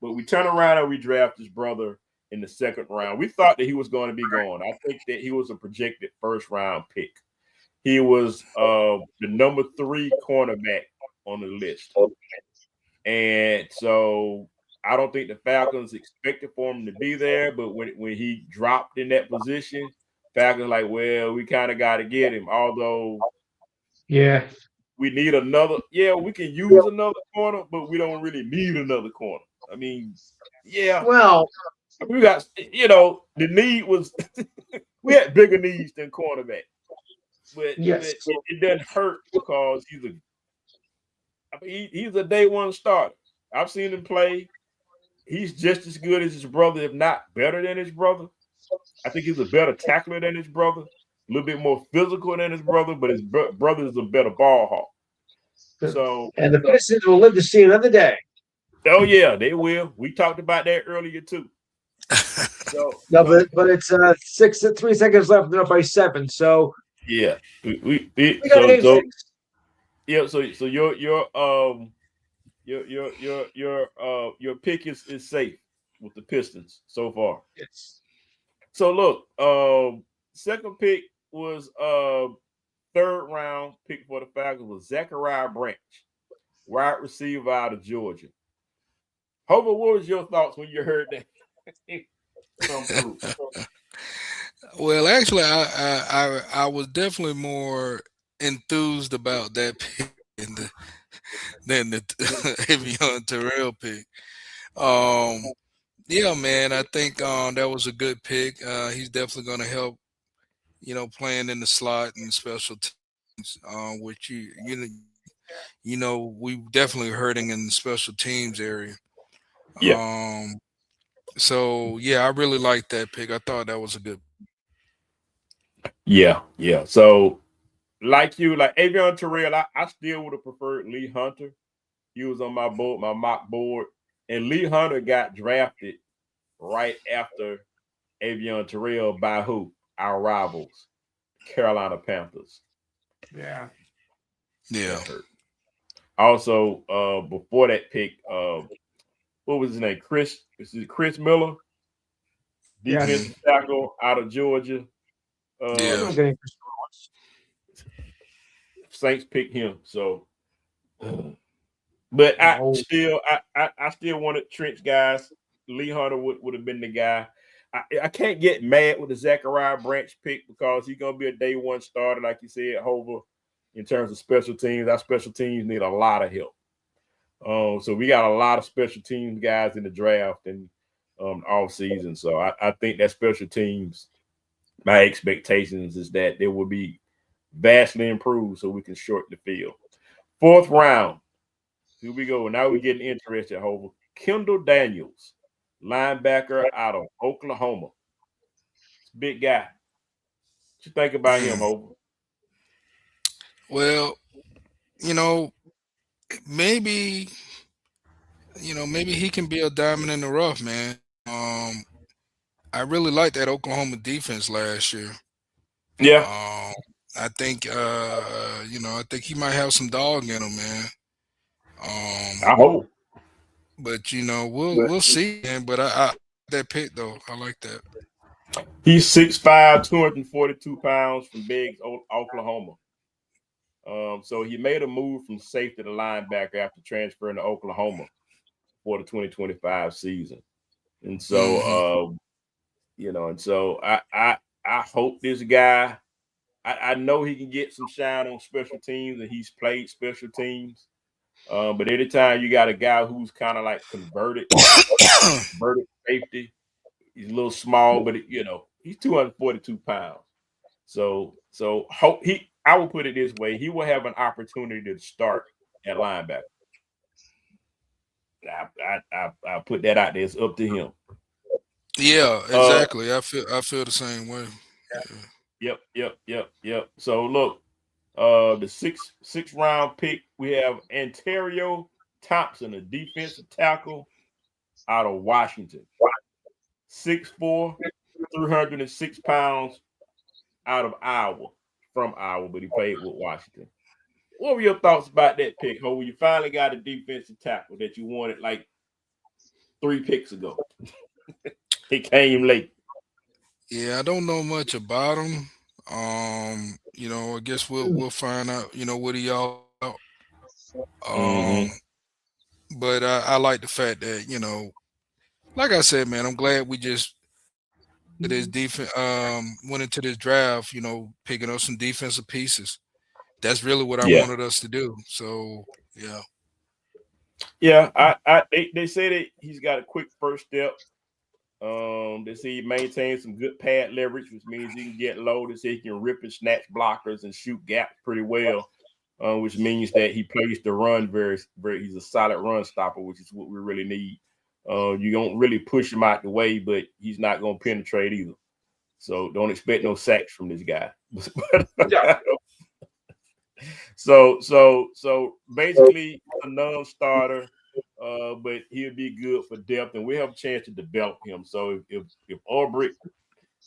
But we turn around and we draft his brother in the second round. We thought that he was going to be gone. I think that he was a projected first round pick. He was the number 3 cornerback on the list. And so I don't think the Falcons expected for him to be there, but when he dropped in that position, Falcons like, well, we kind of got to get him. Although Yeah. we need another. Yeah, we can use another corner, but we don't really need another corner. I mean, yeah, Well, we got the need was we had bigger needs than cornerback, but yes. it doesn't hurt because he's a day one starter. I've seen him play. He's just as good as his brother, if not better than his brother. I think he's a better tackler than his brother, a little bit more physical than his brother, but his brother is a better ball hawk. So, And the Pistons will live to see another day. oh yeah, they will. We talked about that earlier too. So, No, so but it's 3 seconds left. They're up by 7. So yeah, we got a game so 6. yeah, so your pick is safe with the Pistons so far. Yes. So look, second pick was third round pick for the Falcons was Zachariah Branch, wide receiver out of Georgia. Homer, what was your thoughts when you heard that come through? Well, actually, I was definitely more enthused about that pick than the Avion Terrell pick. Um, yeah, man, I think that was a good pick. He's definitely going to help, playing in the slot and special teams. Which we definitely hurting in the special teams area. Yeah, Um, so yeah, I really liked that pick. I thought that was a good. yeah. So like you, like Avion Terrell, I still would have preferred Lee Hunter. He was on my mock board, and Lee Hunter got drafted right after Avion Terrell by who? Our rivals, Carolina Panthers. Yeah. Yeah. That hurt. Also, before that pick, what was his name? This is Chris Miller, Yes. defensive tackle out of Georgia. Yeah. I'm getting Saints picked him. So, but no. I still wanted trench guys. Lee Hunter would have been the guy. I can't get mad with the Zachariah Branch pick because he's gonna be a day one starter, like you said, Hover. In terms of special teams, our special teams need a lot of help. So we got a lot of special teams guys in the draft and off season. So I think that special teams, my expectations is that they will be vastly improved so we can shorten the field. Fourth round, here we go. Now we're getting interested, Hover. Kendall Daniels, linebacker out of Oklahoma. Big guy. What you think about him, Mm. Hover? Well, you know, maybe maybe he can be a diamond in the rough, man. I really liked that Oklahoma defense last year. Yeah, I think he might have some dog in him, man. I Um, hope. but we'll see, man. But I that pick though, I like that. He's 6'5", 242 pounds from Biggs, Oklahoma. So he made a move from safety to linebacker after transferring to Oklahoma for the 2025 season. And so, Hmm. and so I hope this guy. I know he can get some shine on special teams, and he's played special teams. But anytime you got a guy who's kind of like converted safety, he's a little small, but he's 242 pounds. So hope he. I will put it this way: he will have an opportunity to start at linebacker. I put that out there. It's up to him. Yeah, Uh, exactly. I feel the same way. Yeah. yep. So look, the sixth round pick, we have Ontario Thompson, a defensive tackle out of Washington. 6'4", 306 pounds out of Iowa, from Iowa, but he played with Washington. What were your thoughts about that pick, Ho? You finally got a defensive tackle that you wanted like 3 picks ago. He came late. Yeah, I don't know much about him. I guess we'll find out, what he all about. Um, Mm-hmm. but I like the fact that, like I said, man, I'm glad we just this defense went into this draft, picking up some defensive pieces. that's really what I Yeah. wanted us to do. So yeah. Yeah, they say that he's got a quick first step. They say he maintains some good pad leverage, which means he can get low. They say he can rip and snatch blockers and shoot gaps pretty well, which means that he plays the run very, very. He's a solid run stopper, which is what we really need. You don't really push him out the way, but he's not going to penetrate either. So don't expect no sacks from this guy. Yeah. So basically a non-starter, but he'll be good for depth, and we have a chance to develop him. So if Aubrey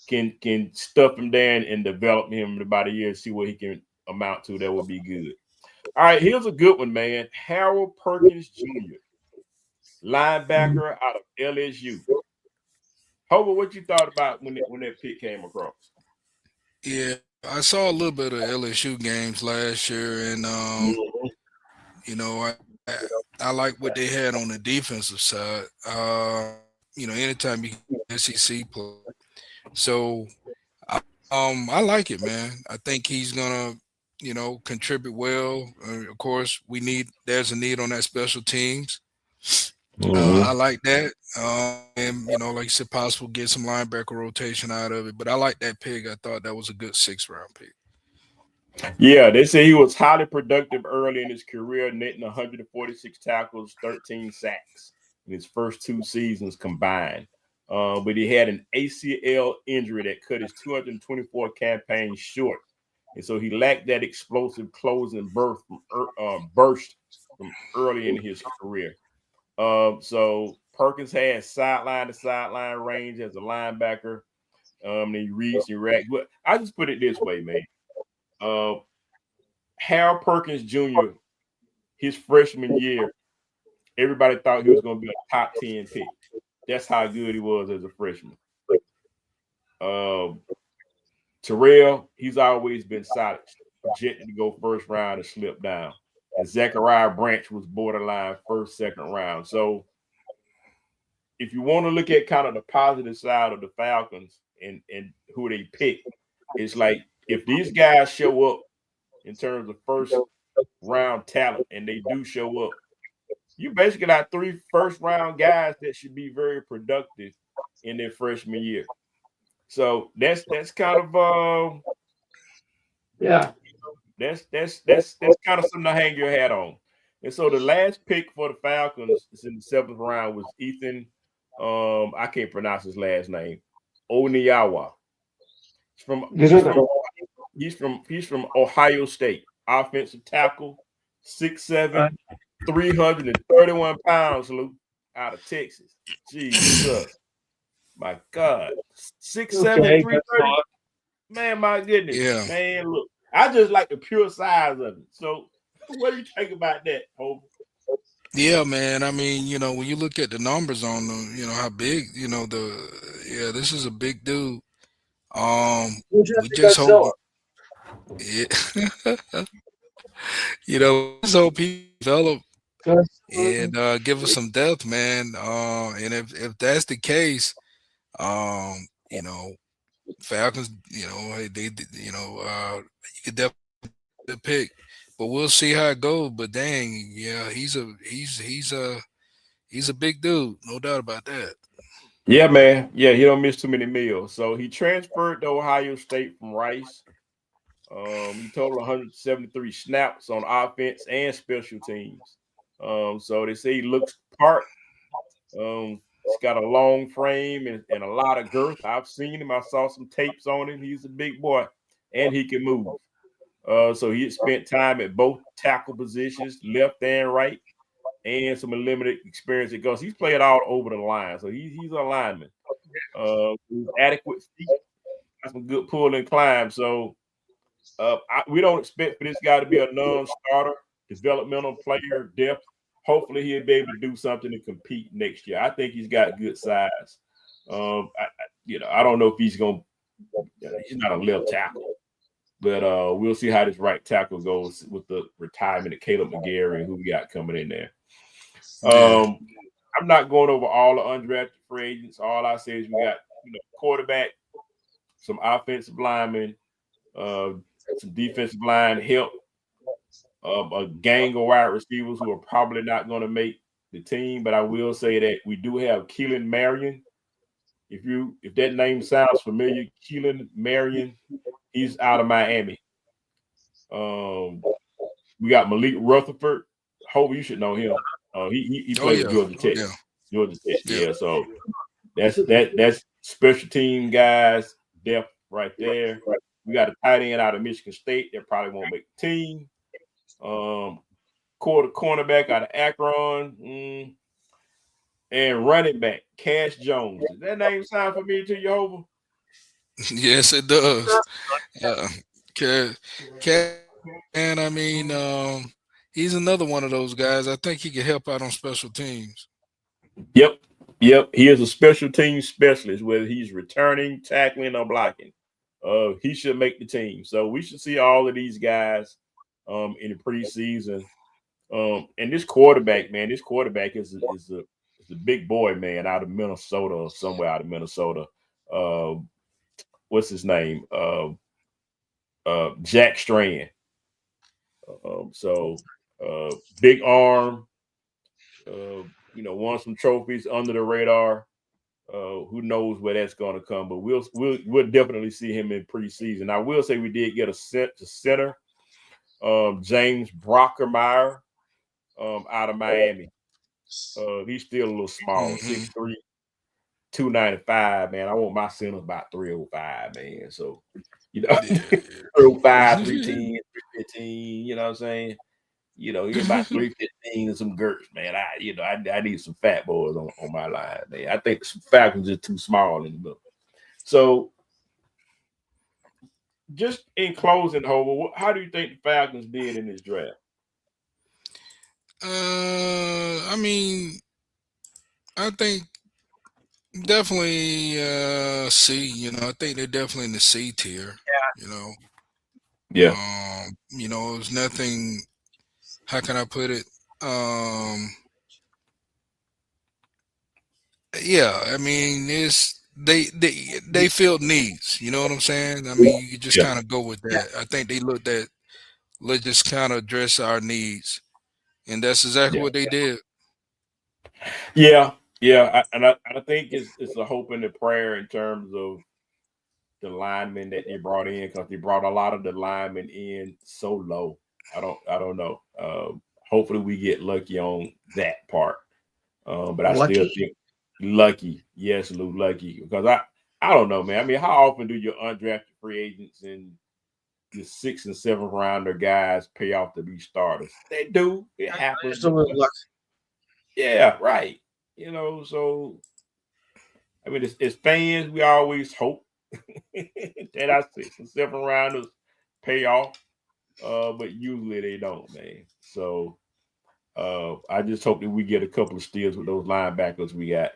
can stuff him down and develop him in about a year and see what he can amount to, that would be good. All right, here's a good one, man. Harold Perkins Jr., linebacker out of LSU. Hover, what you thought about when that pick came across? Yeah, I saw a little bit of LSU games last year, and Mhm. you know, I like what they had on the defensive side. Anytime you get SEC play, so I like it, man. I think he's gonna, contribute well. Of course, there's a need on that special teams. I Mhm. like that. And like you said, possible get some linebacker rotation out of it. But I like that pick. I thought that was a good 6th round pick. Yeah, they say he was highly productive early in his career, netting 146 tackles, 13 sacks in his first 2 seasons combined. But he had an ACL injury that cut his 224 campaigns short, and so he lacked that explosive closing burst from early in his career. So Perkins had sideline to sideline range as a linebacker. And he reads and reacts. But I just put it this way, man. Uh, Harold Perkins Jr., his freshman year, everybody thought he was going to be a top 10 pick. That's how good he was as a freshman. Um, Terrell, he's always been solid, projected to go first round and slip down. And Zachariah Branch was borderline first, second round. So if you want to look at kind of the positive side of the Falcons and who they pick, it's like if these guys show up in terms of first round talent and they do show up, you basically got 3 first round guys that should be very productive in their freshman year. So that's kind of Yeah. that's kind of something to hang your hat on. And so the last pick for the Falcons is in the 7th round was Ethan. I can't pronounce his last name. Oniyawa. He's from Because he's from he's from Ohio State. Offensive tackle, 6'7", 331 pounds, Luke, out of Texas. Jesus. My God. 6'7", okay, three that's thirty. not. Man, my goodness. Yeah. Man, look. I just like the pure size of it. So what do you think about that, Hope? Yeah, man. I mean, when you look at the numbers on them, how big, this is a big dude. Who drafted We just hope, Godzilla? yeah, just hope he develop and give us some depth, man. And if that's the case, um, you know, Falcons, you could definitely pick, but we'll see how it goes. But dang, yeah, he's a big dude, no doubt about that. Yeah, man. Yeah, he don't miss too many meals. So he transferred to Ohio State from Rice. He totaled 173 snaps on offense and special teams. So they say he looks part. He's got a long frame and a lot of girth. I've seen him. I saw some tapes on him. He's a big boy, and he can move. So he had spent time at both tackle positions, left and right, and some limited experience at guns. He's played all over the line, so he's a lineman. He's adequate feet, got some good pull and climb. So we don't expect for this guy to be a non-starter, developmental player, depth. Hopefully, he'll be able to do something to compete next year. I think he's got good size. I don't know if he's going. He's not a left tackle, but we'll see how this right tackle goes with the retirement of Caleb McGarry and who we got coming in there. Yeah, I'm not going over all the undrafted free agents. All I say is we got quarterback, some offensive linemen, some defensive line help, a gang of wide receivers who are probably not going to make the team. But I will say that we do have Keelan Marion. If that name sounds familiar, Keelan Marion, he's out of Miami. Um, we got Malik Rutherford. Hope you should know him. He Oh played with yeah, Georgia Tech. yeah, Georgia Tech, yeah. yeah. So that's special team guys depth right there. We got a tight end out of Michigan State that probably won't make the team. Cornerback out of Akron, and running back Cash Jones. Does that name sound familiar to you, Hova? Yes, it does. Cat, and I mean, he's another one of those guys. I think he can help out on special teams. Yep. Yep. He is a special team specialist, whether he's returning, tackling, or blocking. He should make the team. So we should see all of these guys in the preseason. And this quarterback, man, is a big boy, man, out of Minnesota or somewhere out of Minnesota. What's his name? Jack Strand. So big arm, won some trophies under the radar. Who knows where that's going to come? But we'll definitely see him in preseason. I will say we did get a center, James Brockermeyer, out of Miami. He's still a little small, 6'3", 295. Man, I want my center about 305. Man, so 305, 310, 315. You know what I'm saying? He's about 315 and some girts, man. I need some fat boys on my line, man. I think the Falcons are too small in the middle. So, just in closing, Hova, how do you think the Falcons did in this draft? I mean, I think definitely C. I think they're definitely in the C tier. Yeah. It was nothing. How can I put it? Yeah, I mean, they filled needs. You know what I'm saying? I mean, you could just kind of go with that. I think they looked at, let's just kind of address our needs, and that's exactly what they did. Yeah, I think it's a hope and a prayer in terms of the linemen that they brought in, because they brought a lot of the linemen in so low. I don't know. Hopefully we get lucky on that part. But I still think lucky, yes, Lou, lucky, because I don't know, man. I mean, how often do your undrafted free agents and the 6th and 7th rounder guys pay off to be starters? They do. It happens. Yeah, right. So I mean, as fans, we always hope that our 6th and 7th rounders pay off, but usually they don't, man. So I just hope that we get a couple of steals with those linebackers we got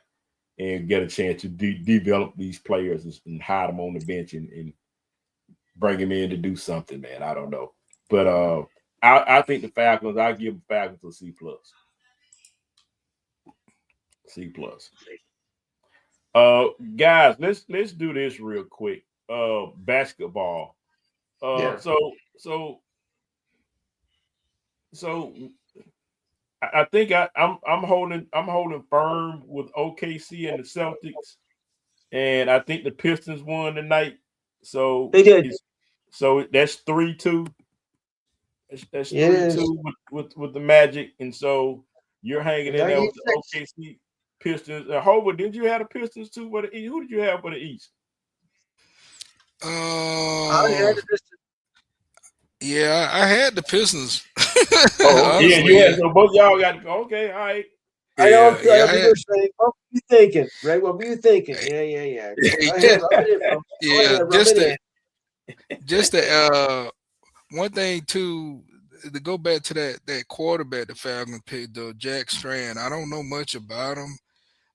and get a chance to develop these players and hide them on the bench and bring them in to do something, man. I don't know. But I think the Falcons, I give the Falcons a C+. C+. Guys, let's do this real quick. Basketball. So I think I'm holding firm with OKC and the Celtics, and I think the Pistons won tonight. So they did. So that's 3-2. That's 3-2 with the Magic, and so you're hanging in there with the OKC Pistons. Hova, did you have the Pistons too? Who did you have for the East? I had the Pistons. Yeah, I had the Pistons. You had, so both y'all got okay. All right. I know what you're saying. What were you thinking, right? What were you thinking? Yeah. Just one thing too, to go back to that quarterback the Falcons picked, though, Jack Strand. I don't know much about him.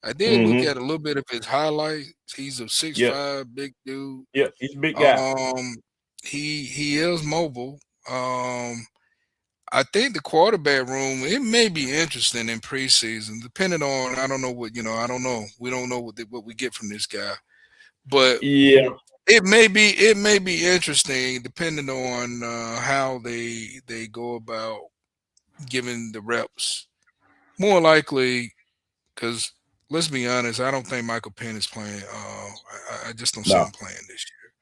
I did look at a little bit of his highlights. He's a 6'5" big dude. Yeah, he's a big guy. He is mobile. I think the quarterback room, it may be interesting in preseason, depending on, I don't know. We don't know what we get from this guy. But yeah, it may be interesting depending on how they go about giving the reps. More likely, because let's be honest, I don't think Michael Penn is playing. I just don't see No, him playing this year.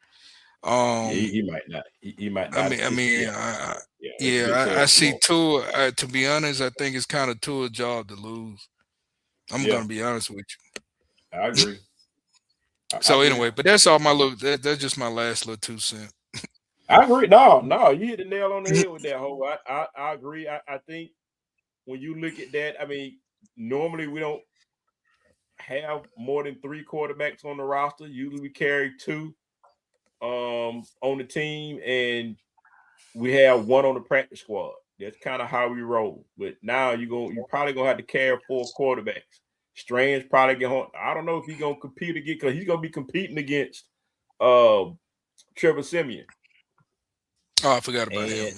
yeah, he might not. He might I not. mean, I mean, Yeah, I, yeah, it's a big yeah, I chance. see Tua. To be honest, I think it's kind of Tua's job to lose. I'm Yeah, gonna be honest with I you. agree. I So agree. anyway, but that's all my little. That's just my last little 2 cents. I agree. No, you hit the nail on the head with that whole. I agree. I think when you look at that, I mean, normally we don't have more than 3 quarterbacks on the roster. Usually we carry two on the team, and we have one on the practice squad. That's kind of how we roll. But now you probably gonna have to carry 4 quarterbacks. Strange probably get home. I don't know if he's gonna compete again because he's gonna be competing against uh Trevor Simeon. Oh, I forgot about him. And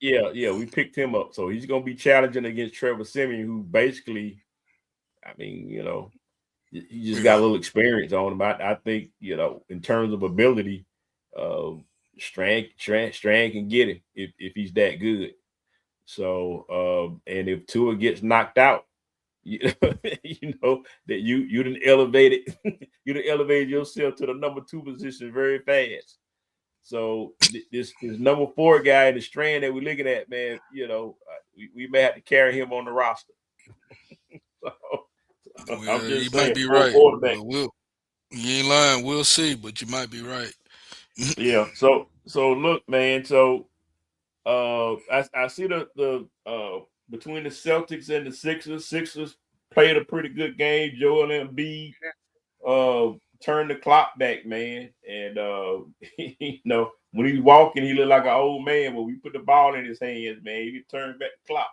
Yeah, yeah, we picked him up. So he's gonna be challenging against Trevor Simeon, who basically, I mean, he just got yeah, a little experience on him. I think, in terms of ability, Strand can get him if he's that good. So and if Tua gets knocked out, you, you know that you didn't elevate it, you didn't elevate yourself to the number 2 position very fast. So this number 4 guy in the Strand that we're looking at, man, we may have to carry him on the roster. So I'm well, you just might saying, be 4 right, quarterback. but you ain't lying. We'll see, but you might be right. Yeah. So look, man. So I see the between the Celtics and the Sixers. Sixers played a pretty good game. Joel Embiid turned the clock back, man. And when he's walking, he looked like an old man. When we put the ball in his hands, man, he turned back the clock.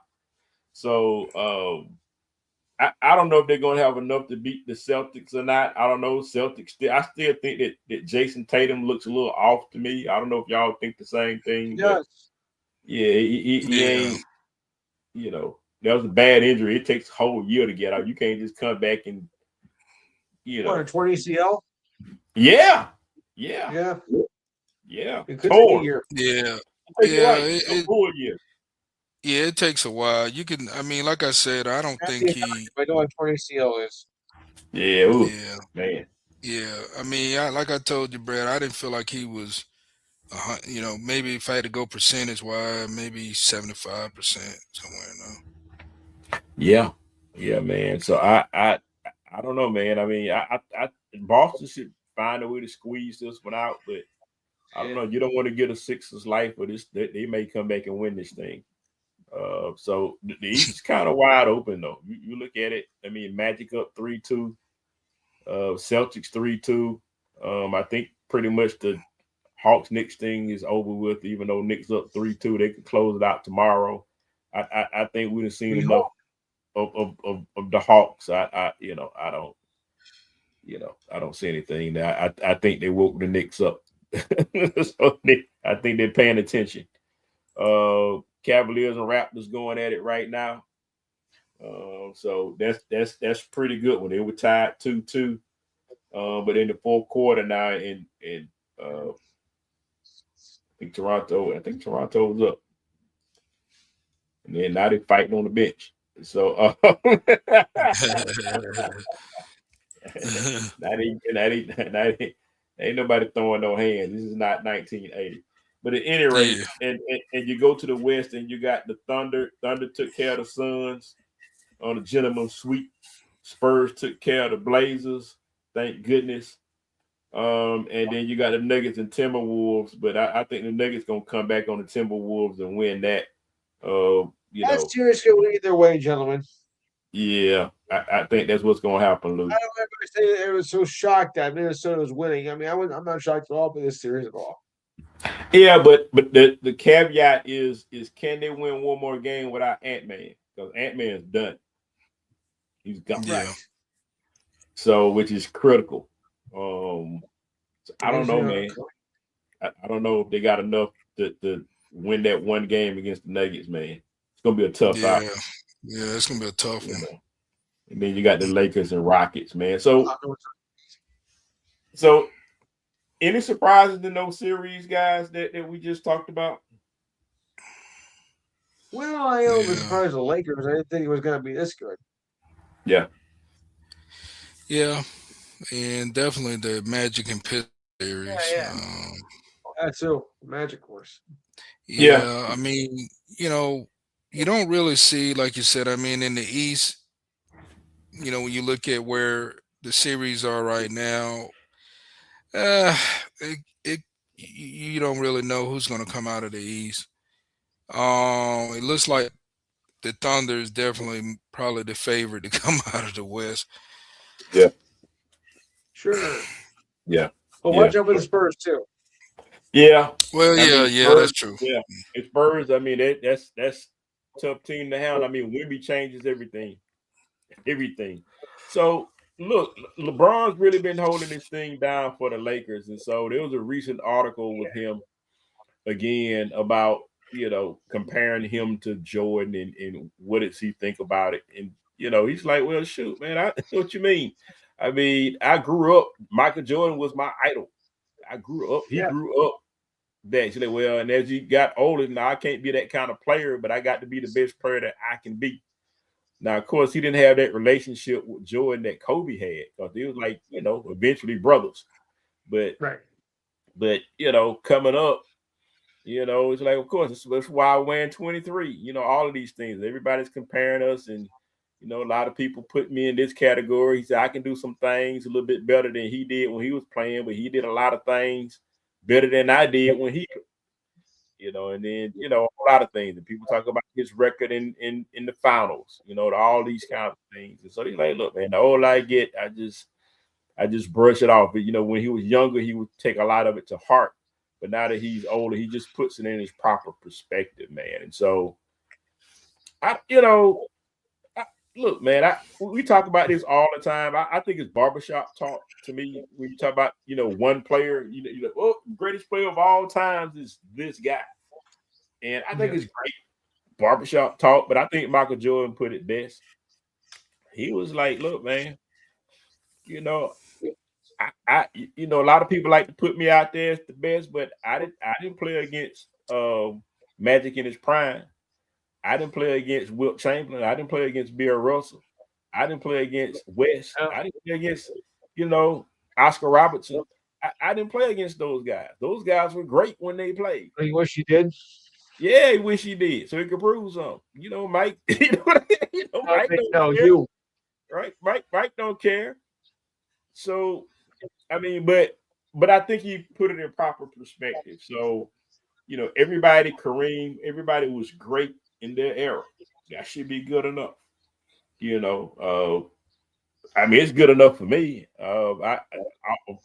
So I don't know if they're going to have enough to beat the Celtics or not. I don't know. I still think that Jason Tatum looks a little off to me. I don't know if y'all think the same thing, but Yes. yeah, he Yeah, ain't. That was a bad injury. It takes a whole year to get out. You can't just come back and you What, know. a 20 CL? Yeah, yeah, Yeah. yeah. It could take a Torn. year. yeah, You're yeah. right. A full year. Yeah, it takes a while. You can. I mean, like I said, I don't That's think the he. I know what 20 CL is. Yeah, ooh, Yeah, man. yeah. I mean, like I told you, Brad, I didn't feel like he was. Maybe if I had to go percentage wise, maybe 75% somewhere. Yeah, yeah, man. So I don't know, man. I mean, Boston should find a way to squeeze this one out, but I don't Yeah. know. You don't want to get a Sixers life for this. They may come back and win this thing. So the East is kind of wide open though. You look at it. I mean, Magic up 3-2, Celtics 3-2. I think pretty much the Hawks Knicks thing is over with. Even though Knicks up 3-2, they could close it out tomorrow. I think we've seen We enough hope. of the Hawks. I don't see anything. I think they woke the Knicks up. So I think they're paying attention. Cavaliers and Raptors going at it right now. So that's pretty good when they were tied 2-2. But in the fourth quarter now, and I think Toronto's up, and then now they're fighting on the bench. So No. ain't nobody throwing no hands. This is not 1980. But at any rate, Yeah, and you go to the West and you got the Thunder. Thunder took care of the Suns on a gentleman's sweep. Spurs took care of the Blazers. Thank goodness. And then you got the Nuggets and Timberwolves, but I think the Nuggets gonna come back on the Timberwolves and win that. That series could go either way, gentlemen. Yeah, I think that's what's gonna happen, I Luke. don't remember saying that I was so shocked that Minnesota was winning. I mean, I'm not shocked at all by this series at all. Yeah, but the caveat is can they win one more game without Ant-Man? Because Ant-Man's done. He's gone. yeah, Right. So which is critical. So I don't Because, know, man. I don't know if they got enough to win that one game against the Nuggets, man. It's gonna be a tough yeah, out. yeah. It's gonna be a tough You one. know. And then you got the Lakers and Rockets, man. So Any surprises in those series, guys, that we just talked about? Well, I am Yeah, surprised the Lakers. I didn't think it was going to be this good. Yeah. yeah, and definitely the Magic and Pitt Yeah, series. yeah. That too. Magic course. Yeah. Yeah, I mean, you know, you don't really see, like you said. I mean, in the East, when you look at where the series are right now, uh, it you don't really know who's going to come out of the East. It looks like the Thunder is definitely probably the favorite to come out of the West. Yeah. Sure. Yeah. But Yeah. watch out for the Spurs too. Yeah. Well, I yeah, mean, yeah, that's Spurs. true. Yeah, it's Spurs. I mean, that's tough team to handle. I mean, Wimby changes everything, everything. So look, LeBron's really been holding this thing down for the Lakers, and so there was a recent article with him again about comparing him to Jordan and what does he think about it, and he's like, well, shoot, man, I what you mean? I mean, I grew up. Michael Jordan was my idol. I grew up. He Yeah. grew up that. She's like, well, and as he got older, now I can't be that kind of player, but I got to be the best player that I can be. Now, of course, he didn't have that relationship with Jordan that Kobe had because they was like, eventually brothers. But Right. coming up, it's like, of course, that's why I win 23. All of these things. Everybody's comparing us, and a lot of people put me in this category. He said I can do some things a little bit better than he did when he was playing, but he did a lot of things better than I did when he and then a lot of things. And people talk about his record in the finals, all these kind of things. And so he's like, look, man, the older I get, I just brush it off. But when he was younger, he would take a lot of it to heart. But now that he's older, he just puts it in his proper perspective, man. And so I, I, look, man, we talk about this all the time. I think it's barbershop talk to me when you talk about one player. You're like, oh, greatest player of all times is this guy. And I think Yeah. it's great barbershop talk, but I think Michael Jordan put it best. He was like, look, man, you know, a lot of people like to put me out there as the best, but I didn't play against Magic in his prime. I didn't play against Wilt Chamberlain. I didn't play against Bill Russell. I didn't play against West. Yeah. I didn't play against, Oscar Robertson. I didn't play against those guys. Those guys were great when they played. You wish you did. Yeah, he wish he did so he could prove something. Mike. Mike don't No, care, you. right? Mike don't care. So I mean, but I think he put it in proper perspective. So everybody, Kareem, everybody was great in their era. That should be good enough. I mean, it's good enough for me. Of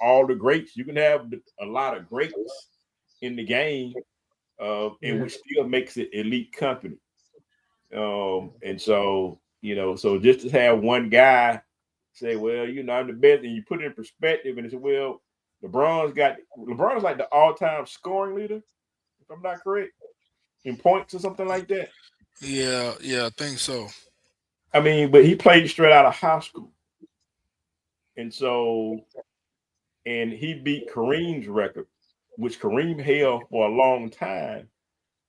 all the greats, you can have a lot of greats in the game, and Yeah. which still makes it elite company. And so, so just to have one guy say, well, I'm the best, and you put it in perspective, and it's well, LeBron's like the all-time scoring leader, if I'm not correct, in points or something like that. Yeah, yeah, I think so. I mean, but he played straight out of high school. And so, and he beat Kareem's record, which Kareem held for a long time,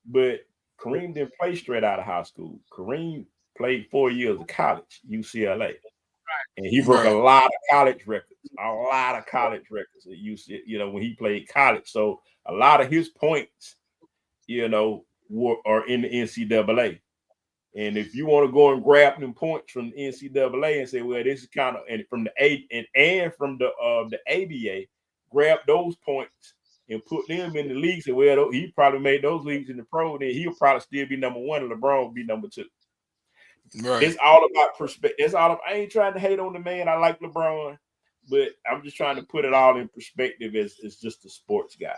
but Kareem didn't play straight out of high school. Kareem played 4 years of college, UCLA. And he broke a Right. lot of college records, at UC, when he played college. So a lot of his points, are in the NCAA. And if you want to go and grab them points from the NCAA and say, well, this is kind of, and from the and from the ABA, grab those points and put them in the league. Say, well, he probably made those leagues in the pro, then he'll probably still be number one, and LeBron will be number two. Right. It's all about perspective. I ain't trying to hate on the man. I like LeBron, but I'm just trying to put it all in perspective as just a sports guy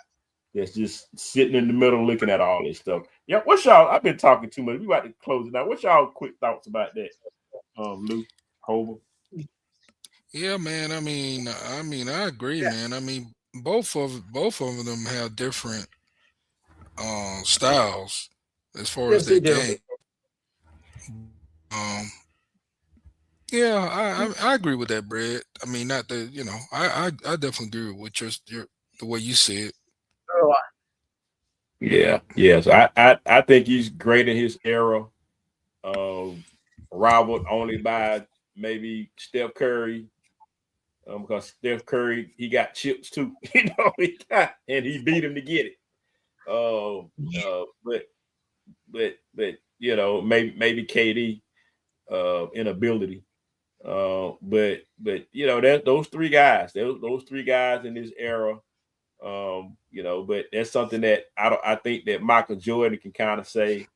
that's just sitting in the middle looking at all this stuff. Yeah, what's y'all? I've been talking too much. We about to close it out. What's y'all quick thoughts about that, Lou Hover? Yeah, man. I mean, I agree, Yeah. man. I mean, both of them have different styles as far as Yes, they their do. game. Um, yeah, I agree with that, Brad. I mean, not that I definitely agree with what you're the way you see it. So, Yeah. So I think he's great in his era. Rivaled only by maybe Steph Curry. Because Steph Curry, he got chips too, and he beat him to get it. But maybe KD inability. But that those three guys in this era. But that's something that I think that Michael Jordan can kind of say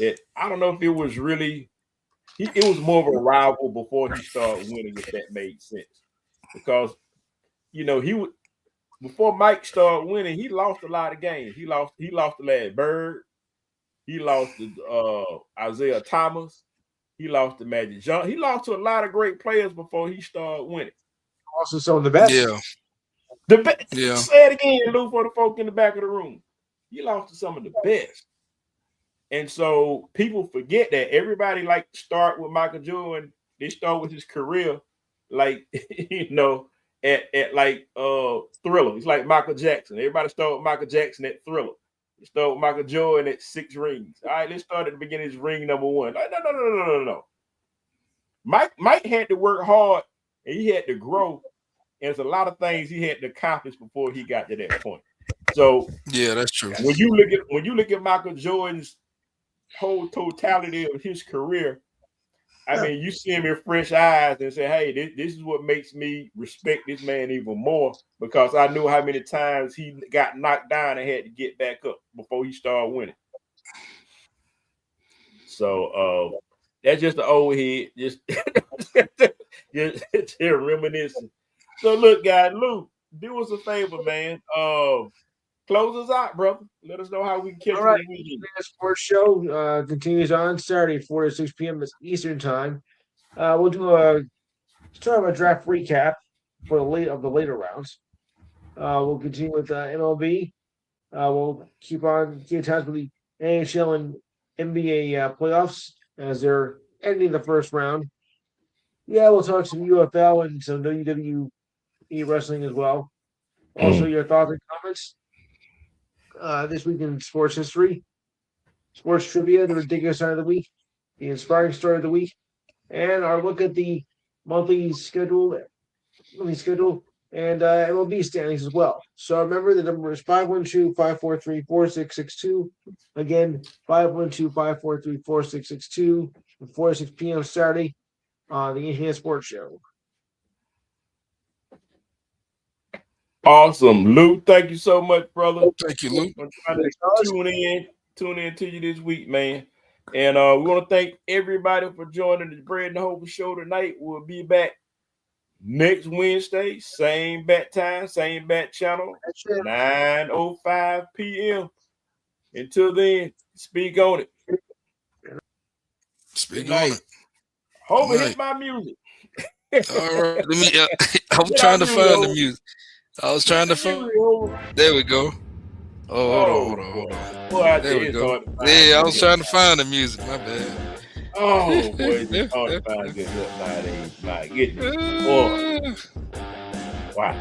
that I don't know if it was really it was more of a rival before he started winning, if that made sense. Because he would before Mike started winning, he lost a lot of games. He lost to Larry Bird, he lost to Isaiah Thomas, he lost to Magic Johnson, he lost to a lot of great players before he started winning. Also, some of the best. Yeah. The best. Yeah. Say it again, Lou, for the folk in the back of the room. He lost to some of the best. And so people forget that everybody like to start with Michael Jordan. They start with his career, like at like Thriller. It's like Michael Jackson. Everybody start with Michael Jackson at Thriller. They start with Michael Jordan at 6 rings. All right, let's start at the beginning. It's ring number 1. Like, no. Mike had to work hard and he had to grow. And there's a lot of things he had to accomplish before he got to that point. So yeah, that's true. When you look at Michael Jordan's whole totality of his career, I mean, you see him in fresh eyes and say, hey, this is what makes me respect this man even more, because I knew how many times he got knocked down and had to get back up before he started winning. So that's just the old head, just reminiscing. So look, guys, Lou, do us a favor, man. Close us out, brother. Let us know how we can catch you this weekend. The sports show continues on Saturday, 4 to 6 p.m. Eastern time. We'll do a draft recap for the later rounds. We'll continue with MLB. We'll keep in touch with the NHL and NBA playoffs as they're ending the first round. Yeah, we'll talk some UFL and some WWE wrestling as well. Also, your thoughts and comments this week in sports history, sports trivia, the ridiculous sign of the week, the inspiring story of the week, and our look at the monthly schedule, and MLB standings as well. So remember, the number is 512-543-4662. Again, 512-543-4662 from 4 to 6 p.m. Saturday on the Enhanced Sports Show. Awesome. Lou, thank you so much, brother. Thank you, Lou. I'm trying to tune in to you this week, man. And we want to thank everybody for joining the Bread and Hope show tonight. We'll be back next Wednesday, same bat time, same bat channel, 9:05 p.m. Until then, speak on it. Speak on it. Hope hit my music. All right. I'm trying to find the music. I was trying to find. There we go. Oh, hold on. Boy, there we go. Yeah, I was trying to find the music. My bad. Oh, boy, it's hard to find good stuff nowadays. My goodness. Boy. Wow.